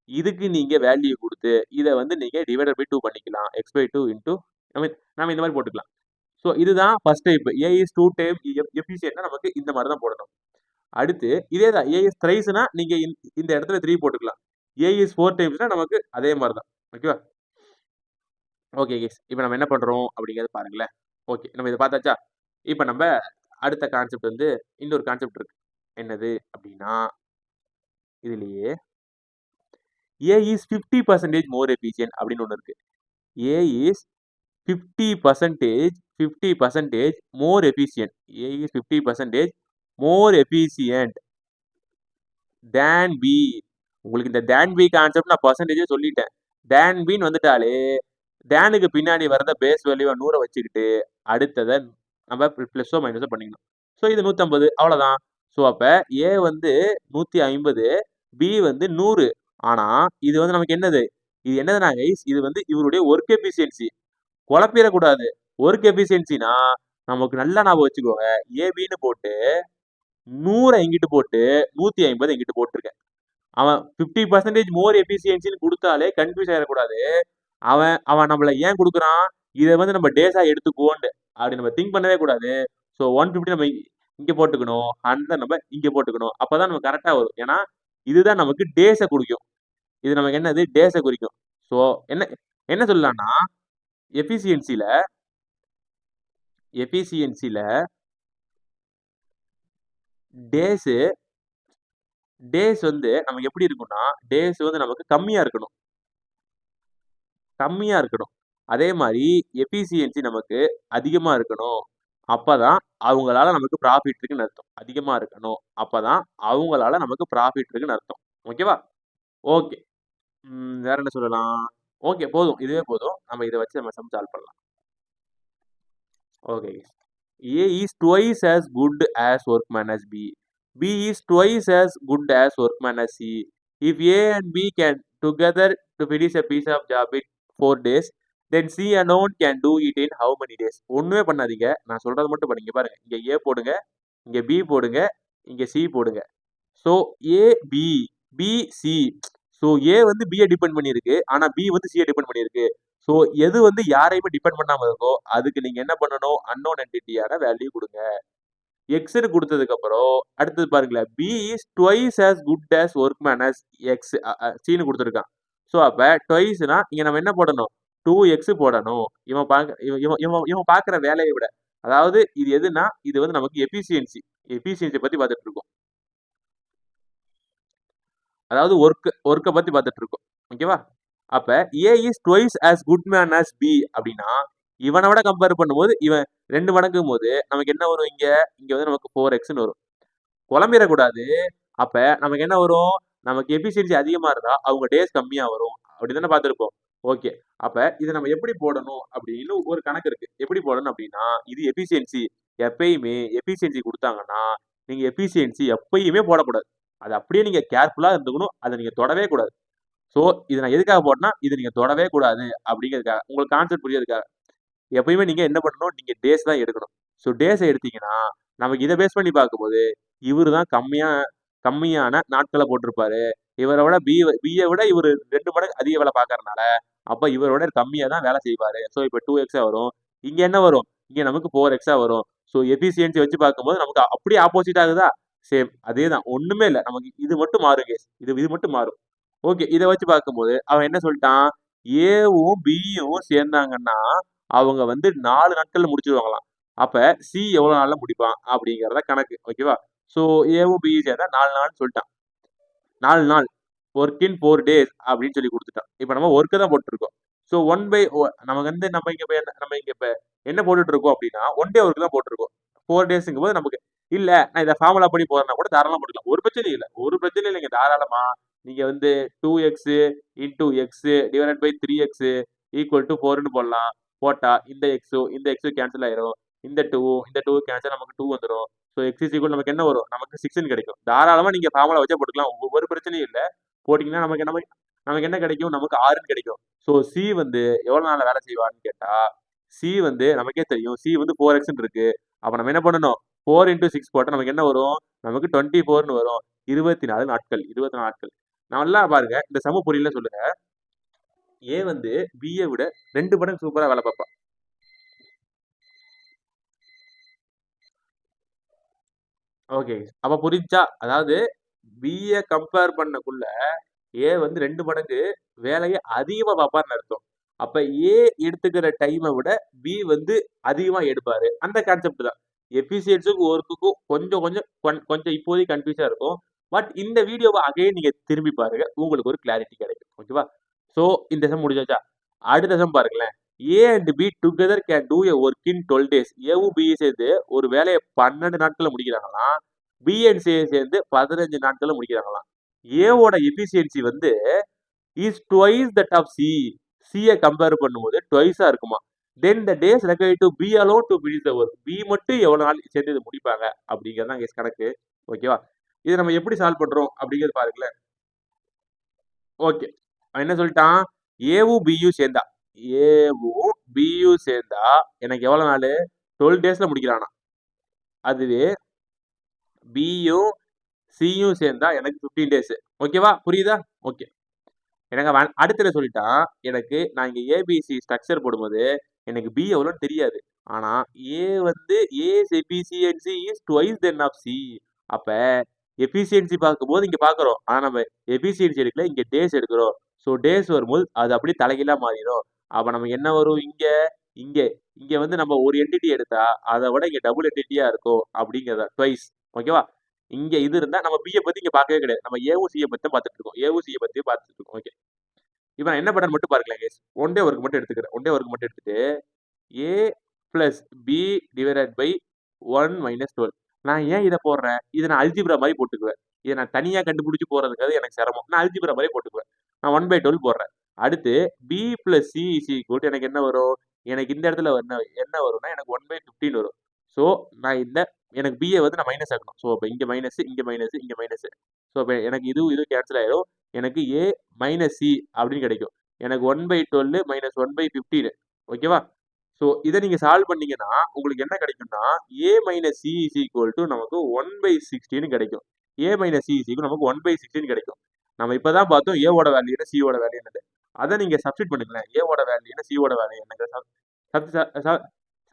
இதுக்கு நீங்க வேல்யூ கொடுத்து இதை வந்து நீங்க டிவைடட் பை 2 பண்ணிக்கலாம். x/2 இன்டூ நம்ம இந்த மாதிரி போட்டுக்கலாம். ஸோ இதுதான் first type. A is 2 times எஃபிஷியன்ட்னா நமக்கு இந்த மாதிரி தான் போடணும். அடுத்து இதே தான் A is thriceனா நீங்க இந்த இடத்துல 3 போட்டுக்கலாம். A is 4 timesனா நமக்கு அதே மாதிரி தான். ஓகேவா? Okay guys. இப்போ நம்ம என்ன பண்றோம் அப்படிங்கறத பாருங்களேன். ஓகே. நம்ம இதை பார்த்தாச்சா? இப்போ நம்ம அடுத்த கான்செப்ட் வந்து இன்னொரு கான்செப்ட் இருக்கு. என்னது அப்படின்னா, இதுலயே A is 50% more efficient அப்படின்னு ஒன்று இருக்கு. A is 50% more efficient. A is 50% more efficient than B. உங்களுக்கு இந்த than B கான்செப்ட் நான் பர்சன்டேஜே சொல்லிட்டேன். than Bன்னு வந்துட்டாலே டேனுக்கு பின்னாடி வரத பேஸ் வேல்யூவை 100 வச்சுக்கிட்டு அடுத்ததை நம்ம பிளஸோ மைனஸோ பண்ணிக்கணும். ஸோ இது 150 அவ்வளோதான். ஸோ அப்போ ஏ வந்து 150, பி வந்து 100. ஆனால் இது வந்து நமக்கு என்னது? இது என்னதுனா கைஸ், இது வந்து இவருடைய ஒர்க் எஃபிஷியன்சி. குழப்பிடக்கூடாது. ஒர்க் எஃபிஷியன்சினா நமக்கு நல்லா ஞாபகம் வச்சுக்கோங்க. ஏபின்னு போட்டு 100 எங்கிட்டு போட்டு 150 எங்கிட்டு போட்டிருக்கேன். அவன் 50% மோர் எஃபிஷியன்சின்னு கொடுத்தாலே கன்ஃபியூஸ் ஆகிடக்கூடாது. அவன் நம்மள ஏன் கொடுக்குறான்? இதை வந்து நம்ம டேஸா எடுத்துக்கோண்டு அப்படி நம்ம திங்க் பண்ணவே கூடாது. ஸோ 150 நம்ம இங்க போட்டுக்கணும், 100 நம்ம இங்க போட்டுக்கணும். அப்பதான் நம்ம கரெக்டா வரும். ஏன்னா இதுதான் நமக்கு டேஸை குறிக்கும். இது நமக்கு என்னது? டேஸை குறிக்கும். ஸோ என்ன சொல்லலாம்னா, எஃபிசியன்சில டேஸ் வந்து நமக்கு எப்படி இருக்கும்னா, டேஸ் வந்து நமக்கு கம்மியா இருக்கணும். அதே மாதிரி எஃபிசியன்சி நமக்கு அதிகமா இருக்கணும். அப்பதான் அவங்களால நமக்கு ப்ராஃபிட் இருக்குன்னு அர்த்தம். அதிகமா இருக்கணும். அப்பதான் அவங்களால நமக்கு ப்ராஃபிட் இருக்குன்னு அர்த்தம். ஓகேவா? ஓகே. வேற என்ன சொல்லலாம்? ஓகே போதும். இதுவே போதும். நம்ம இதை வச்சு நம்ம சம் சால்வ் பண்ணலாம். Okay. A is twice as good as workman as B. B is twice as good as workman as C. If A and B can together to finish a piece of job in 4 days, then C அனோன் can do it in how many days. ஒண்ணுமே பண்ணாதீங்க, நான் சொல்றது மட்டும் பண்ணுங்க. பாருங்க, இங்க ஏ போடுங்க, இங்க பி போடுங்க, இங்க சி போடுங்க. ஸோ ஏ பி பி சி. ஸோ ஏ வந்து பியை டிபெண்ட் பண்ணியிருக்கு, ஆனா பி வந்து சியை டிபெண்ட் பண்ணியிருக்கு. ஸோ எது வந்து யாரையுமே டிபெண்ட் பண்ணாம இருக்கோ அதுக்கு நீங்க என்ன பண்ணணும், அன்னோன் என்டிட்டியான வேல்யூ கொடுங்க. எக்ஸ்னு கொடுத்ததுக்கு அப்புறம் அடுத்தது பாருங்களேன், B is twice as good as workman as X சின்னு கொடுத்துருக்கான். ஸோ அப்ப ட்வைஸ்னா இங்க நம்ம என்ன போடணும், 2x போடணும். இவன் பார்க்க இவன் இவன் இவன் இவன் பார்க்குற வேலையை விட, அதாவது இது எதுனா இது வந்து நமக்கு எஃபிசியன்சி பத்தி பார்த்துட்டு இருக்கோம். அதாவது ஒர்க்கை பத்தி பார்த்துட்டு இருக்கோம். ஓகேவா? அப்ப A is twice as good man as B அப்படின்னா இவனை விட கம்பேர் பண்ணும்போது இவன் 2 மடங்கும் போது நமக்கு என்ன வரும், இங்க இங்க வந்து நமக்கு 4xன்னு வரும். குழம்பிடக்கூடாது. அப்ப நமக்கு என்ன வரும், நமக்கு எஃபிஷியன்சி அதிகமா இருந்தா அவங்க டேஸ் கம்மியா வரும். அப்படிதானே பார்த்திருப்போம். ஓகே. அப்ப இதை நம்ம எப்படி போடணும் அப்படின்னு ஒரு கணக்கு இருக்கு. எப்படி போடணும் அப்படின்னா, இது எஃபிஷியன்சி. எப்பயுமே எஃபிஷியன்சி கொடுத்தாங்கன்னா நீங்க எஃபிஷியன்சி எப்பயுமே போடக்கூடாது. அது அப்படியே நீங்க கேர்ஃபுல்லா இருந்துக்கணும். அதை நீங்க தொடவே கூடாது. ஸோ இதை நான் எதுக்காக போட்டேன்னா, இதை நீங்க தொடவே கூடாது அப்படிங்கிறதுக்காக. உங்களுக்கு கான்செப்ட் புரியறதுக்காக. எப்பயுமே நீங்க என்ன பண்ணணும், நீங்க டேஸ் தான் எடுக்கணும். ஸோ டேஸை எடுத்தீங்கன்னா நமக்கு இதை பேஸ் பண்ணி பார்க்கும்போது இவரு தான் கம்மியான நாட்களை போட்டிருப்பாரு. இவரை விட பியை விட இவர் 2 மடங்கு அதிக வேலை பார்க்கறதுனால அப்ப இவரோட கம்மியா தான் வேலை செய்வாரு. ஸோ இப்போ 2x வரும். இங்க என்ன வரும், இங்க நமக்கு 4x வரும். ஸோ எஃபிஷியன்சி வச்சு பார்க்கும்போது நமக்கு அப்படியே ஆப்போசிட் ஆகுதா, சேம் அதே தான், ஒண்ணுமே இல்லை. நமக்கு இது மட்டும் மாறும் கேஸ், இது மட்டும் மாறும். ஓகே. இதை வச்சு பார்க்கும்போது அவன் என்ன சொல்லிட்டான், ஏவும் பியும் சேர்ந்தாங்கன்னா அவங்க வந்து 4 நாட்கள்ல முடிச்சிருவாங்களாம். அப்ப சி எவ்வளவு நாள்ல முடிப்பான் அப்படிங்கறத கணக்கு. ஓகேவா? ஸோ ஏவும் பியும் சேர்ந்தா 4 நாள்னு சொல்லிட்டான். 4 நாள் ஒர்க் இன் 4 டேஸ் அப்படின்னு சொல்லி கொடுத்துட்டான். இப்போ நம்ம ஒர்க்கு தான் போட்டுருக்கோம். ஸோ நமக்கு வந்து நம்ம இங்க இப்ப என்ன போட்டுட்டு இருக்கோம் அப்படின்னா, 1 டே ஒர்க் தான் போட்டிருக்கோம். 4 டேஸ்ங்கும் போது நமக்கு இல்ல நான் இதை ஃபார்முலா பண்ணி போறேன்னா கூட தாராளமா போட்டுக்கலாம். ஒரு பிரச்சனையும் இல்லை, ஒரு பிரச்சனையும் இல்லைங்க. தாராளமா நீங்க வந்து 2x into X divided by 3x equal to 4ன்னு போடலாம். போட்டா இந்த எக்ஸும் கேன்சல் ஆயிரும். இந்த 2 கேன்சல், நமக்கு 2 வந்துடும். ஸோ எக்ஸ் இஸ் ஈக்குவல் நமக்கு என்ன வரும், நமக்கு 6ன்னு கிடைக்கும். தாராளமா நீங்க ஃபார்முலா வச்சே போட்டுக்கலாம். ஒரு பிரச்சனையும் இல்லை. போட்டீங்கன்னா நமக்கு என்ன கிடைக்கும், நமக்கு 6ன்னு கிடைக்கும். ஸோ சி வந்து எவ்வளவு நாள்ல வேலை செய்வான்னு கேட்டா, சி வந்து நமக்கே தெரியும், சி வந்து 4xன்னு இருக்கு. அப்ப நம்ம என்ன பண்ணணும், 4 இன்டூ 6 போட்டா நமக்கு என்ன வரும், நமக்கு 24ன்னு வரும். 24 நாட்கள். 24 நாட்கள். நல்லா பாருங்க, இந்த சம புரியல சொல்லுங்க. ஏ வந்து பியை விட 2 மடங்கு சூப்பரா வேலை பார்ப்பான். ஓகே. அப்ப புரிஞ்சா, அதாவது பிஏ கம்பேர் பண்ணக்குள்ள ஏ வந்து 2 மடங்கு வேலையை அதிகமா பார்ப்பார்னு அர்த்தம். அப்ப ஏ எடுத்துக்கிற டைமை விட பி வந்து அதிகமா எடுப்பாரு. அந்த கான்செப்ட் தான். எஃபிஷியன்ஸுக்கும் ஒர்க்குக்கும் கொஞ்சம் இப்போதைக்கு கன்ஃபியூஸா இருக்கும். பட் இந்த வீடியோவை அகைன் நீங்க திரும்பி பாருங்க, உங்களுக்கு ஒரு கிளாரிட்டி கிடைக்கும். ஓகேவா? ஸோ இந்த சம் முடிஞ்சாச்சா? அடுத்த சம் பாருங்களேன். A and B together can do a work in 12 days. ஏவும் பியும் சேர்ந்து ஒரு வேலையை 12 நாட்கள்ல முடிக்கிறாங்களாம். பி அண்ட் சி சேர்ந்து 15 நாட்கள்ல முடிக்கிறாங்களாம். ஏவோட எஃபிஷியன்சி வந்து is twice that of C. சியை கம்பேர் பண்ணும்போது ட்வைஸா இருக்குமா. Then the days required to be alone to finish the work. B மட்டும் எவ்வளவு நாள் சேர்ந்து இது முடிப்பாங்க அப்படிங்கிறது தான் கணக்கு. ஓகேவா? இதை நம்ம எப்படி சால்வ் பண்றோம் அப்படிங்கிறது பாருங்களேன். ஓகே. அவன் என்ன சொல்லிட்டான், ஏவும் பியும் சேர்ந்தா எனக்கு எவ்வளவு நாள், 12 டேஸ்ல முடிக்கிறானா. அதுவே பியும் சியும் சேர்ந்தா எனக்கு 15 டேஸ். ஓகேவா? புரியுதா? ஓகே. எனக்கு அடுத்த சொல்லிட்டான், எனக்கு நான் இங்க ஏபிசி ஸ்ட்ரக்சர் போடும்போது எனக்கு பி எவ்வளோன்னு தெரியாது. ஆனா ஏ வந்து as efficiency is twice then of C. அப்ப எஃபிசியன்சி பார்க்கும்போது இங்க பாக்குறோம். ஆனா நம்ம எஃபிசியன்சி எடுக்கல, இங்க டேஸ் எடுக்கிறோம். ஸோ டேஸ் வரும்போது அது அப்படியே தலைகீழா மாறிடும். அப்ப நமக்கு என்ன வரும், இங்க இங்க இங்க வந்து நம்ம ஒரு என்டிட்டி எடுத்தா அதை விட இங்க டபுள் என்டிட்டியா இருக்கும் அப்படிங்கிறத ட்வைஸ். ஓகேவா? இங்க இது இருந்தா நம்ம பியை பத்தி இங்க பார்க்கவே கிடையாது. நம்ம ஏவும் சியை பத்தி பார்த்துட்டு இருக்கோம். ஏவும் சியை பத்தி பார்த்துட்டு இருக்கோம். ஓகே. இப்போ என்ன பண்றேன்னு மட்டும் பாருங்களேன் கேஸ். ஒன் டே ஒர்க் மட்டும் எடுத்துட்டு A plus B divided by 1 minus 12. நான் ஏன் இதை போடுறேன், இதை நான் அல்ஜிப்ரா மாதிரி போட்டுக்குவேன். இதை நான் தனியா கண்டுபிடிச்சு போறதுக்காக எனக்கு சிரமம். நான் அல்ஜிப்ரா மாதிரி போட்டுக்குவேன். நான் 1/12 போடுறேன். அடுத்து B plus C is equal எனக்கு என்ன வரும், எனக்கு இந்த இடத்துல என்ன வரும்னா எனக்கு 1/15 வரும். ஸோ நான் எனக்கு பிஏ வந்து நான் மைனஸ் ஆக்கணும். ஸோ அப்போ இங்க மைனஸ், இங்க மைனஸ், இங்க மைனஸ். ஸோ அப்போ எனக்கு இது கேன்சல் ஆயிடும். எனக்கு ஏ மைனஸ் சி அப்படின்னு கிடைக்கும். எனக்கு 1/12 மைனஸ் 1/15 ஓகேவா? ஸோ இதை நீங்க சால்வ் பண்ணீங்கன்னா உங்களுக்கு என்ன கிடைக்கும்னா a minus C is equal to நமக்கு 1/16 கிடைக்கும். a minus C is equal நமக்கு 1/16 கிடைக்கும். நம்ம இப்பதான் பார்த்தோம் ஏவோட வேல்யூ என்ன சியோட வேல்யூ என்னது. அதை நீங்க சப்ஸ்டிட் பண்ணுங்களேன். ஏவோட வேல்யூ என்ன சியோட வேல்யூ என்ன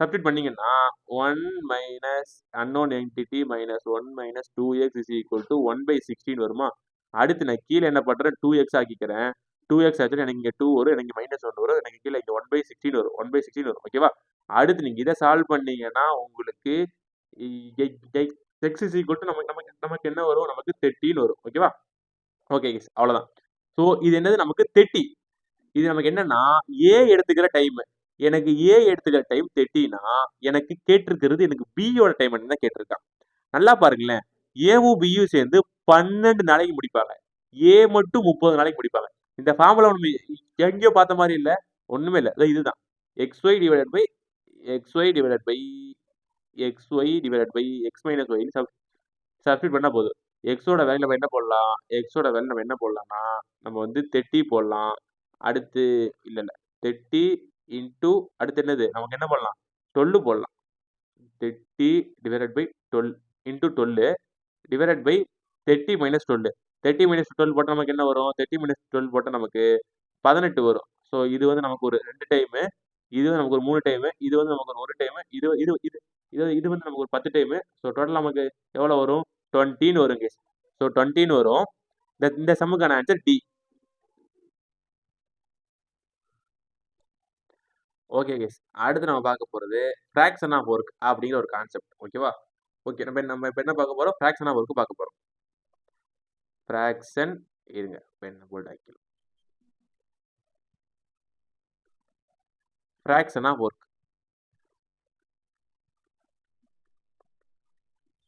சப்ஸ்டிட் பண்ணீங்கன்னா 1 minus unknown entity minus 1 minus 2x is equal to 1/16 வருமா? அடுத்து நான் கீழே என்ன பண்றேன் 2x ஆக்கிக்கிறேன். 2x ஆச்சுன்னா எனக்கு இங்க 2 வரும், எனக்கு -1 வரும், எனக்கு கீழே இங்க 1/16 வரும், 1/16 வரும் ஓகேவா? அடுத்து நீங்க இதை சால்வ் பண்ணீங்கன்னா உங்களுக்கு x இஸ் ஈக்குவல் டு நமக்கு நமக்கு நமக்கு என்ன வரும்? நமக்கு 13 வரும் ஓகேவா? ஓகே அவ்வளவுதான். ஸோ இது என்னது நமக்கு 30. இது நமக்கு என்னன்னா ஏ எடுத்துக்கிற டைம். எனக்கு ஏ எடுத்துக்கிற டைம் 30னா எனக்கு கேட்டிருக்கிறது எனக்கு பியோட டைம் தான் கேட்டிருக்கான். நல்லா பாருங்களேன், ஏவும் பியும் சேர்ந்து 12 நாளைக்கு முடிப்பாங்க. ஏ மட்டும் 30 நாளைக்கு முடிப்பாங்க. இந்த ஃபார்முலா நம்ம எங்கேயோ பார்த்த மாதிரி இல்ல, ஒண்ணுமே இல்ல. இதுதான் xy divided by xy divided by xy divided by x minus y substitute பண்ணா போதும். எக்ஸோட வேல்யூ நம்ம என்ன போடலாம்? எக்ஸோட வேல்யூ நம்ம என்ன போடலாம்னா நம்ம வந்து 30 போடலாம். அடுத்து இல்ல 30 இன்டூ அடுத்து என்னது நமக்கு என்ன பண்ணலாம்? 12 போடலாம். 30 divided by 12 into 12 divided by 30 minus 12. 30 minus 12 போட்டால் நமக்கு என்ன வரும்? 30 மைனஸ் 12 போட்டால் நமக்கு 18 வரும். ஸோ இது வந்து நமக்கு ஒரு 2 டைமு, இது வந்து நமக்கு ஒரு 3 டைமு, இது வந்து நமக்கு ஒரு 1 டைமு, இது இது இது இது இது வந்து நமக்கு ஒரு 10 டைமு. ஸோ டோட்டல் நமக்கு எவ்வளோ வரும்? 20ன்னு வரும் கேஸ். ஸோ 20ன்னு வரும். இந்த சம்முக்கான ஆன்சர் டி. ஓகே கேஸ், அடுத்து நம்ம பார்க்க போகிறது ஃப்ராக்ஷன் ஆஃப் ஒர்க் அப்படிங்கிற ஒரு கான்செப்ட் ஓகேவா? ஓகே நம்ம இப்போ என்ன பார்க்க போகிறோம்? ஃப்ராக்ஷன் ஆஃப் ஒர்க் பார்க்க போகிறோம். ஃப்ராக்ஷன் இருங்க பென் போல்ட் ஆக்கிடும். Fraction of work.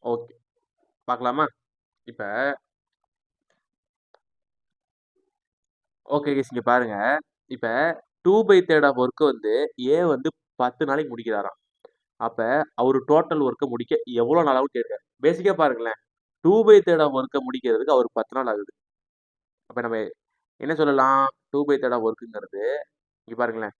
ஓகே பார்க்கலாமா? இப்போ ஓகே கேஸ், இங்கே பாருங்க. இப்போ 2/3 ஆஃப் ஒர்க்கு வந்து ஏ வந்து 10 நாளைக்கு முடிக்கிறாராம். அப்போ அவர் டோட்டல் ஒர்க்கை முடிக்க எவ்வளோ நாள் ஆகும் கேட்குறாரு. பேசிக்காக பாருங்களேன், 2/3 ஆஃப் ஒர்க்கை முடிக்கிறதுக்கு அவருக்கு 10 நாள் ஆகுது. அப்போ நம்ம என்ன சொல்லலாம்? 2/3 ஆஃப் ஒர்க்குங்கிறது இங்கே பாருங்களேன்,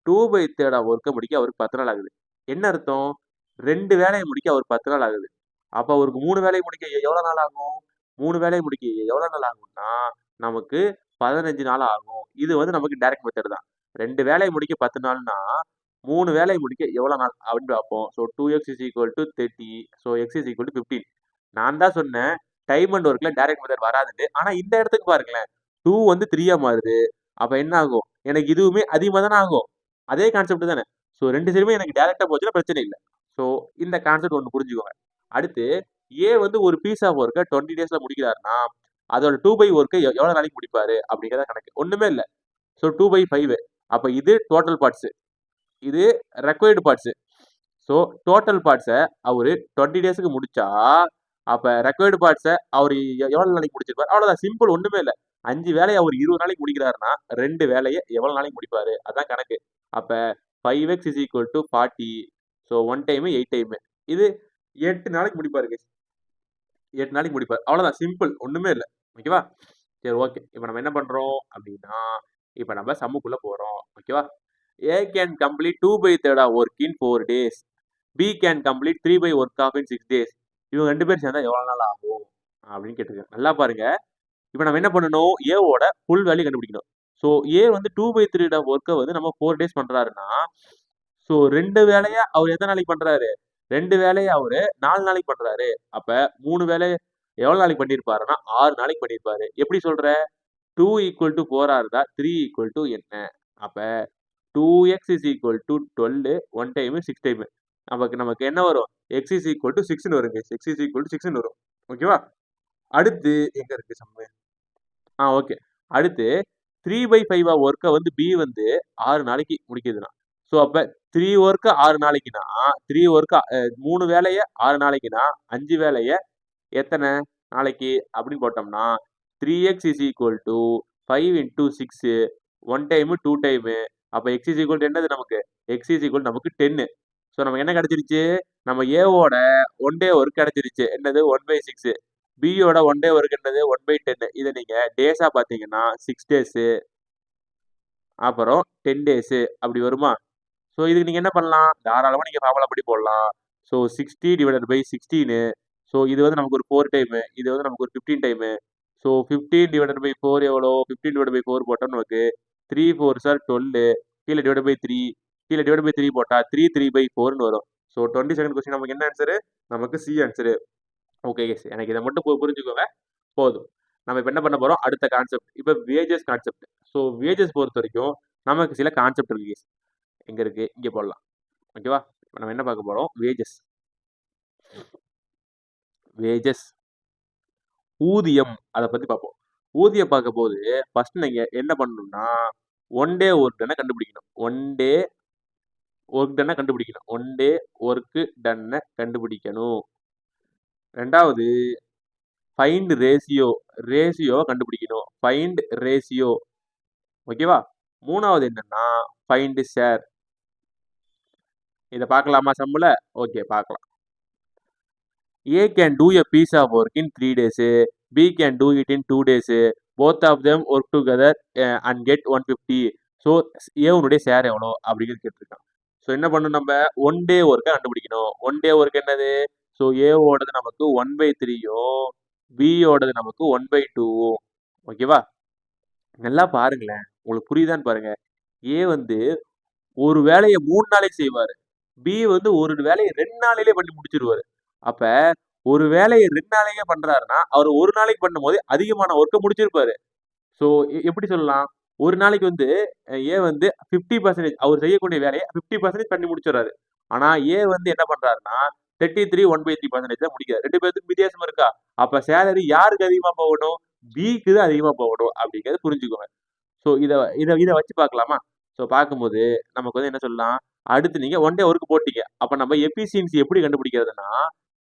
2/3 ஆஃப் ஒர்க்கை முடிக்க அவருக்கு 10 நாள் ஆகுது. என்ன அர்த்தம்? 2 வேலையை முடிக்க அவருக்கு 10 நாள் ஆகுது. அப்போ அவருக்கு 3 வேலையை முடிக்க எவ்வளோ நாள் ஆகும்? 3 வேலையை முடிக்க எவ்வளோ நாள் ஆகும்னா நமக்கு 15 நாள் ஆகும். இது வந்து நமக்கு டைரக்ட் மெத்தட் தான். 2 வேலையை முடிக்க 10 நாள்னா 3 வேலையை முடிக்க எவ்வளோ நாள் அப்படின்னு பார்ப்போம். So 2x is equal to 30. So x is equal to 15. நான் தான் சொன்னேன் டைம் அண்ட் ஒர்க்கில் டைரக்ட் மெத்தட் வராதுன்னு. ஆனால் இந்த இடத்துக்கு பாருங்களேன், 2 வந்து 3 மாறுது. அப்போ என்ன ஆகும்? எனக்கு இதுவுமே அதிகமாக தானே ஆகும். அதே கான்செப்ட் தானே. ஸோ 2 சைடுமே எனக்கு டைரக்டாக போச்சுன்னா பிரச்சனை இல்லை. ஸோ இந்த கான்செப்ட் ஒன்று புரிஞ்சுக்கோங்க. அடுத்து ஏ வந்து ஒரு பீஸ் ஆஃப் ஒர்க்கை 20 டேஸ்ல முடிக்கிறாருன்னா அதோட 2/5 ஒர்க்கை எவ்வளோ நாளைக்கு முடிப்பாரு அப்படிங்கிறத கணக்கு. ஒண்ணுமே இல்லை. ஸோ 2/5. அப்போ இது டோட்டல் பார்ட்ஸ், இது ரெக்வயர்டு பார்ட்ஸ். ஸோ டோட்டல் பார்ட்ஸை அவர் 20 டேஸுக்கு முடிச்சா அப்போ ரெக்வயர்டு பார்ட்ஸை அவர் எவ்வளோ நாளைக்கு முடிச்சிருப்பார்? அவ்வளோதான், சிம்பிள், ஒண்ணுமே இல்லை. 5 வேலையை அவர் 20 நாளைக்கு முடிக்கிறாருன்னா 2 வேலையை எவ்வளோ நாளைக்கு முடிப்பாரு? அதான் கணக்கு. அப்போ 5x is equal to 40. So 1 time 8 time, இது 8 நாளைக்கு முடிப்பாரு. 8 நாளைக்கு முடிப்பார். அவ்வளோதான், சிம்பிள், ஒண்ணுமே இல்லை. ஓகேவா? சரி ஓகே. இப்போ நம்ம என்ன பண்றோம் அப்படின்னா இப்போ நம்ம சம்முக்குள்ள போறோம். ஓகேவா? A can complete 2/3 of work in 4 days. B can complete 3/4 work of in 6 days. இவங்க 2 பேர் சேர்ந்தா எவ்வளவு நாள் ஆகும் அப்படின்னு கேட்டிருக்காங்க. நல்லா பாருங்க. இப்போ நம்ம என்ன பண்ணணும்? ஏவோட ஃபுல் வேல்யூ கண்டுபிடிக்கணும். ஸோ ஏ வந்து 2/3 ஆஃப் ஒர்க்கை வந்து நம்ம 4 டேஸ் பண்றாருன்னா ஸோ 2 வேலையா அவர் எத்தனை நாளைக்கு பண்றாரு? 2 வேலையை அவரு 4 நாளைக்கு பண்றாரு. அப்ப 3 வேலை எவ்வளவு நாளைக்கு பண்ணிருப்பாருன்னா 6 நாளைக்கு பண்ணிருப்பாரு. எப்படி சொல்ற? 2 ஈக்குவல் டு 4 இருந்தா 3 ஈக்குவல் டு என்ன? அப்ப 2x is equal to 12 1 time 6 time. நமக்கு என்ன வரும்? x இஸ் ஈக்குவல் டு 6ன்னு வருங்க. x இஸ் ஈக்குவல் டு 6ன்னு வரும். ஓகேவா? அடுத்து எங்க இருக்கு சம்மு? ஓகே. அடுத்து 3/5 ஒர்க்கை வந்து பி வந்து 6 நாளைக்கு முடிக்குதுன்னா ஸோ அப்ப 3 ஒர்க்கு 6 நாளைக்குன்னா 3 ஒர்க்கு 3 வேலையை 6 நாளைக்குன்னா 5 வேலையை எத்தனை நாளைக்கு அப்படின்னு போட்டோம்னா 3x is equal to 5 into 6 1 time 2 time. அப்போ எக்ஸ் இஸ் ஈக்குவல் டு என்னது நமக்கு? எக்ஸ் இஸ் ஈக்குவல் நமக்கு 10. ஸோ நமக்கு என்ன கிடைச்சிருச்சு? நம்ம ஏவோட 1 டே ஒர்க் கிடைச்சிருச்சு. என்னது? 1/6. பியோட 1 டே ஒர்க் என்னது? 1/10. இதை நீங்க டேஸா பார்த்தீங்கன்னா 6 டேஸு. அப்புறம் 10 டேஸ் அப்படி வருமா? ஸோ இதுக்கு நீங்க என்ன பண்ணலாம்? தாராளமா நீங்க ஃபார்முலா படி போடலாம். So 60 divided by 16. ஸோ இது வந்து நமக்கு ஒரு 4 டைமு. இது வந்து நமக்கு ஒரு 15 டைமு. ஸோ 15 டிவைடட் பை 4 எவ்வளோ? 15 டிவைடட் பை 4 போட்டா நமக்கு 3 4 சார் 12. கீழ டிவைடட் பை 3. கீழ டிவைடட் பை 3 போட்டா 3 3 பை 4ன்னு வரும். ஸோ 22nd கொஸ்டின் நமக்கு என்ன ஆன்சரு? நமக்கு சி ஆன்சரு. Okay guys. எனக்கு இத மட்டும் புரிஞ்சுக்கோங்க. போதும். நம்ம இப்ப என்ன பண்ண போறோம்? அடுத்த கான்செப்ட். இப்ப வேஜஸ் கான்செப்ட். ஸோ வேஜஸ் பொறுத்தவரைக்கும் நமக்கு சில கான்செப்ட் இருக்கு கைஸ். எங்க இருக்கு? இங்க போடலாம். ஓகேவா? இப்ப நம்ம என்ன பார்க்க போறோம்? வேஜஸ். வேஜஸ். ஊதியம். அத பத்தி பார்ப்போம். ஊதியம் பார்க்கும்போது ஃபர்ஸ்ட் நீங்க என்ன பண்ணணும்னா, ஒன் டே ஒர்க் டன்ன கண்டுபிடிக்கணும். ஒன் டே ஒர்க் டன்ன கண்டுபிடிக்கணும். ஒன் டே ஒர்க் டன்ன கண்டுபிடிக்கணும். 2வது ஃபைண்ட் ரேஷியோ. ரேஷியோவ கண்டுபிடிக்கணும். Find ratio. ஓகேவா? 3வது என்னன்னா, ஃபைண்ட் ஷேர். இத பார்க்கலாமா சம்முல? ஓகே பார்க்கலாம். A can do a piece of work in 3 days. B can do it in 2 days. Both of them work together and get 150. So ஏவுனுடைய ஷேர் எவ்வளோ அப்படிங்கிறது கேட்டிருக்கான். ஸோ என்ன பண்ணணும் நம்ம? ஒன் டே ஒர்க்கை கண்டுபிடிக்கணும். ஒன் டே ஒர்க் என்னது? ஸோ ஏவோடது நமக்கு 1/3யும் பியோடது நமக்கு 1/2வும். ஓகேவா? நல்லா பாருங்களேன். உங்களுக்கு புரியுதான்னு பாருங்க. ஏ வந்து ஒரு வேலையை 3 நாளைக்கு செய்வாரு. பி வந்து ஒரு வேலையை 2 நாளிலே பண்ணி முடிச்சிருவாரு. அப்ப ஒரு வேலையை 2 நாளைக்கே பண்றாருன்னா, அவர் ஒரு நாளைக்கு பண்ணும்போது அதிகமான ஒர்க்க முடிச்சிருப்பாரு. ஸோ எப்படி சொல்லலாம்? ஒரு நாளைக்கு வந்து ஏ வந்து 50% அவர் செய்யக்கூடிய வேலைய 50% பண்ணி முடிச்சிடுறாரு. ஆனா ஏ வந்து என்ன பண்றாருன்னா, 33 1/3% தான் முடிக்கிறாரு. 2 பேத்துக்கும் வித்தியாசம் இருக்கா? அப்ப சேலரி யாருக்கு அதிகமா போகணும்? பிக்கு தான் அதிகமா போகணும் அப்படிங்கிறத புரிஞ்சுக்கோங்க. ஸோ இத இத இத வச்சு பார்க்கலாமா? ஸோ பார்க்கும்போது நமக்கு வந்து என்ன சொல்லலாம்? அடுத்து நீங்க ஒன் டே ஒர்க் போட்டீங்க. அப்ப நம்ம எஃபிஷியன்சி எப்படி கண்டுபிடிக்கிறதுன்னா,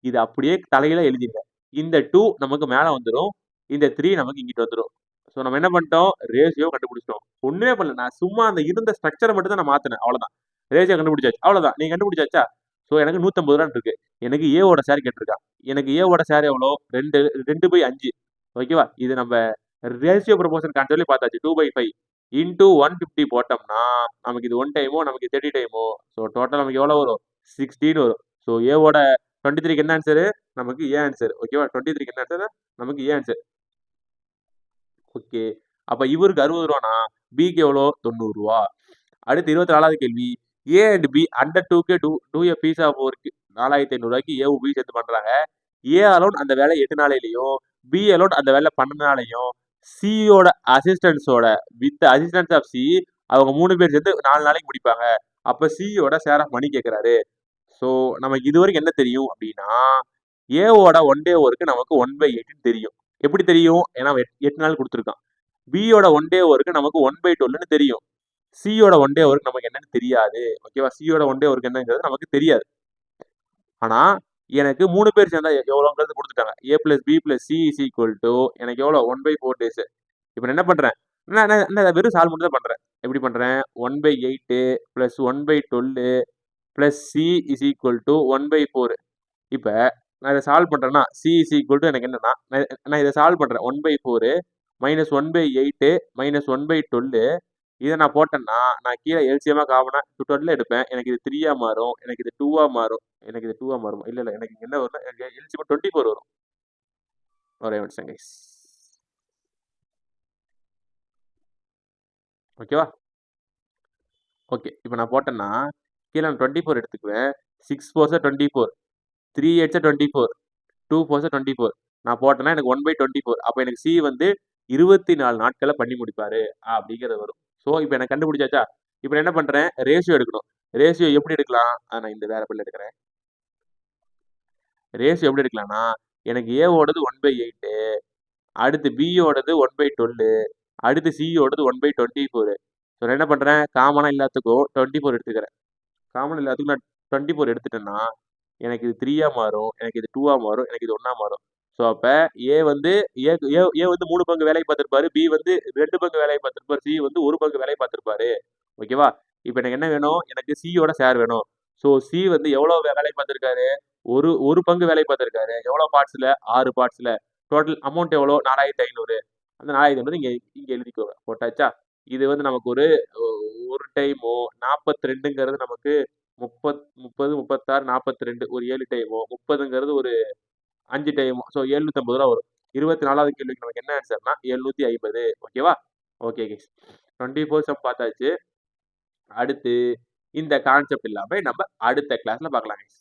இது அப்படியே தலைகீழா எழுதிருங்க. இந்த 2 நமக்கு மேல வந்துரும். இந்த 3 நமக்கு இங்கிட்டு வந்துரும். ஸோ நம்ம என்ன பண்ணிட்டோம்? ரேஷியோ கண்டுபிடிச்சிட்டோம். ஒண்ணுமே பண்ணல. நான் சும்மா அந்த இருந்த ஸ்ட்ரக்சர மட்டும் தான் நான் மாத்துனேன். அவ்வளோதான். ரேஷியோ கண்டுபிடிச்சாச்சு. அவ்வளோதான். நீங்க கண்டுபிடிச்சாச்சா? ஸோ எனக்கு ரூ. 150 இருக்கு. எனக்கு ஏவோட ஷேர் கேட்டிருக்கான். எனக்கு ஏவோட ஷேர் எவ்வளோ? 2/5. ஓகேவா? இது நம்ம ரேஷியோ ப்ரொபோர்ஷன் கான்செப்ட்லயே பார்த்தாச்சு. 2/5 இன்டூ 150 போட்டோம்னா, நமக்கு இது 1 டைமோ, நமக்கு 30 டைமோ. ஸோ டோட்டல் நமக்கு எவ்வளோ வரும்? 16 வரும். ஸோ ஏவோட 23க்கு என்ன ஆன்சரு? நமக்கு ஏ ஆன்சர். ஓகேவா? 23க்கு என்ன ஆன்சர்? நமக்கு ஏ ஆன்சர். ஓகே. அப்ப இவருக்கு ரூ. 60னா, பிக்கு எவ்வளோ? ரூ. 90. அடுத்து 24வது கேள்வி. A and B under 2K do a piece of work. ரூ. 4500க்கு ஏவும் பி சேர்த்து பண்றாங்க. ஏ அலோன் அந்த வேலை 8 நாளையிலயும், பி அலோன் அந்த வேலை 12 நாளையும், சியோட அசிஸ்டன்ஸோட வித் அசிஸ்டன்ஸ் ஆஃப் சி அவங்க 3 பேர் சேர்த்து 4 நாளைக்கு முடிப்பாங்க. அப்ப சியோட ஷேர் ஆஃப் மணி கேட்கிறாரு. ஸோ நமக்கு இதுவரைக்கும் என்ன தெரியும் அப்படின்னா, ஏவோட ஒன் டே ஒர்க் நமக்கு 1/8 தெரியும். எப்படி தெரியும்? ஏன்னா 8 நாள் கொடுத்துருக்கான். பியோட ஒன் டே ஒர்க் நமக்கு 1/12ன்னு தெரியும். சியோட ஒன் டே ஒர்க் நமக்கு என்னன்னு தெரியாது. ஓகேவா? சியோட ஒன் டே ஒர்க் என்னங்கிறது நமக்கு தெரியாது. ஆனா எனக்கு 3 பேர் சேர்ந்தா எவ்வளோங்கிறது கொடுத்துட்டாங்க. A + B + C is equal to எனக்கு எவ்வளோ? 1/4 டேஸ். இப்ப நான் என்ன பண்றேன்? நான் வெறும் சால்வ் மட்டும் தான் பண்றேன். எப்படி பண்றேன்? 1/8 + 1/12 + C இஸ் ஈக்குவல் டூ 1/4. இப்ப நான் இத சால்வ் பண்றேன்னா, C இஸ் ஈக்குவல் டூ எனக்கு என்னன்னா, நான் இத சால்வ் பண்றேன். 1/4 - 1/8 - 1/12 இத நான் போட்டேன்னா, நான் கீழ எல்சிஎம்மா காமனா 12 எடுப்பேன். எனக்கு இது 3ஆ மாறும். எனக்கு இது 2ஆ மாறும். எனக்கு இது 2ஆ மாறுமா? இல்ல. எனக்கு இங்க என்ன வரும்னா, எல்சிஎம் 24 வரும். ஒரே நிமிஷம் கைஸ். ஓகேவா? ஓகே. இப்ப நான் போட்டேன்னா, கீழ நான் 24 எடுத்துக்குவேன். 6 4 24. 3 8 24. 2 4 24. நான் போட்டேன்னா எனக்கு 1/24. அப்ப எனக்கு சி வந்து 24 நாட்கள்ல பண்ணி முடிப்பாரு. அப்படிங்கிறது வரும். ஸோ இப்ப எனக்கு கண்டுபிடிச்சாச்சா? இப்ப நான் என்ன பண்றேன்? ரேஷியோ எடுக்கணும். ரேஷியோ எப்படி எடுக்கலாம்? நான் இந்த வேற பென்ல எடுக்கிறேன். ரேஷியோ எப்படி எடுக்கலாம்னா, எனக்கு ஏவோடது 1/8. அடுத்து பியோடது 1/12. அடுத்து சியோடது 1/24. ஸோ நான் என்ன பண்றேன்? காமனா எல்லாத்துக்கும் 24 எடுத்துக்கிறேன். காமன் எல்லாத்துக்கும் நான் 24 எடுத்துட்டேன்னா, எனக்கு இது 3ஆ மாறும். எனக்கு இது 2ஆ மாறும். எனக்கு இது 1ஆ மாறும். ஸோ அப்ப ஏ வந்து ஏ ஏ ஏ வந்து 3 பங்கு வேலைய பார்த்திருப்பாரு. பி வந்து 2 பங்கு வேலைய பார்த்திருப்பாரு. சி வந்து 1 பங்கு வேலைய பார்த்திருப்பாரு. ஓகேவா? இப்ப எனக்கு என்ன வேணும்? எனக்கு சியோட ஷேர் வேணும். ஸோ சி வந்து எவ்வளோ வேலைய பார்த்திருக்காரு? ஒரு பங்கு வேலைய பார்த்திருக்காரு. எவ்வளோ பார்ட்ஸ்ல? 6 பார்ட்ஸ்ல. டோட்டல் அமௌண்ட் எவ்வளோ? 4500. அந்த 4500 இங்க இங்க எழுதிக்கோங்க. போட்டாச்சா? இது வந்து நமக்கு ஒரு ஒரு டைமோ 42ங்கிறது நமக்கு 30, 36, 42 ஒரு 7 டைமோ 30ங்கிறது ஒரு 5 டைமோ. ஸோ ரூ. 750 வரும். 24வது கேள்விக்கு நமக்கு என்ன ஆன்சர்னா 750. ஓகேவா? Okay guys. 24 சம் பார்த்தாச்சு. அடுத்து இந்த கான்செப்ட் இல்லாம நம்ம அடுத்த கிளாஸ்ல பார்க்கலாம் கைஸ்.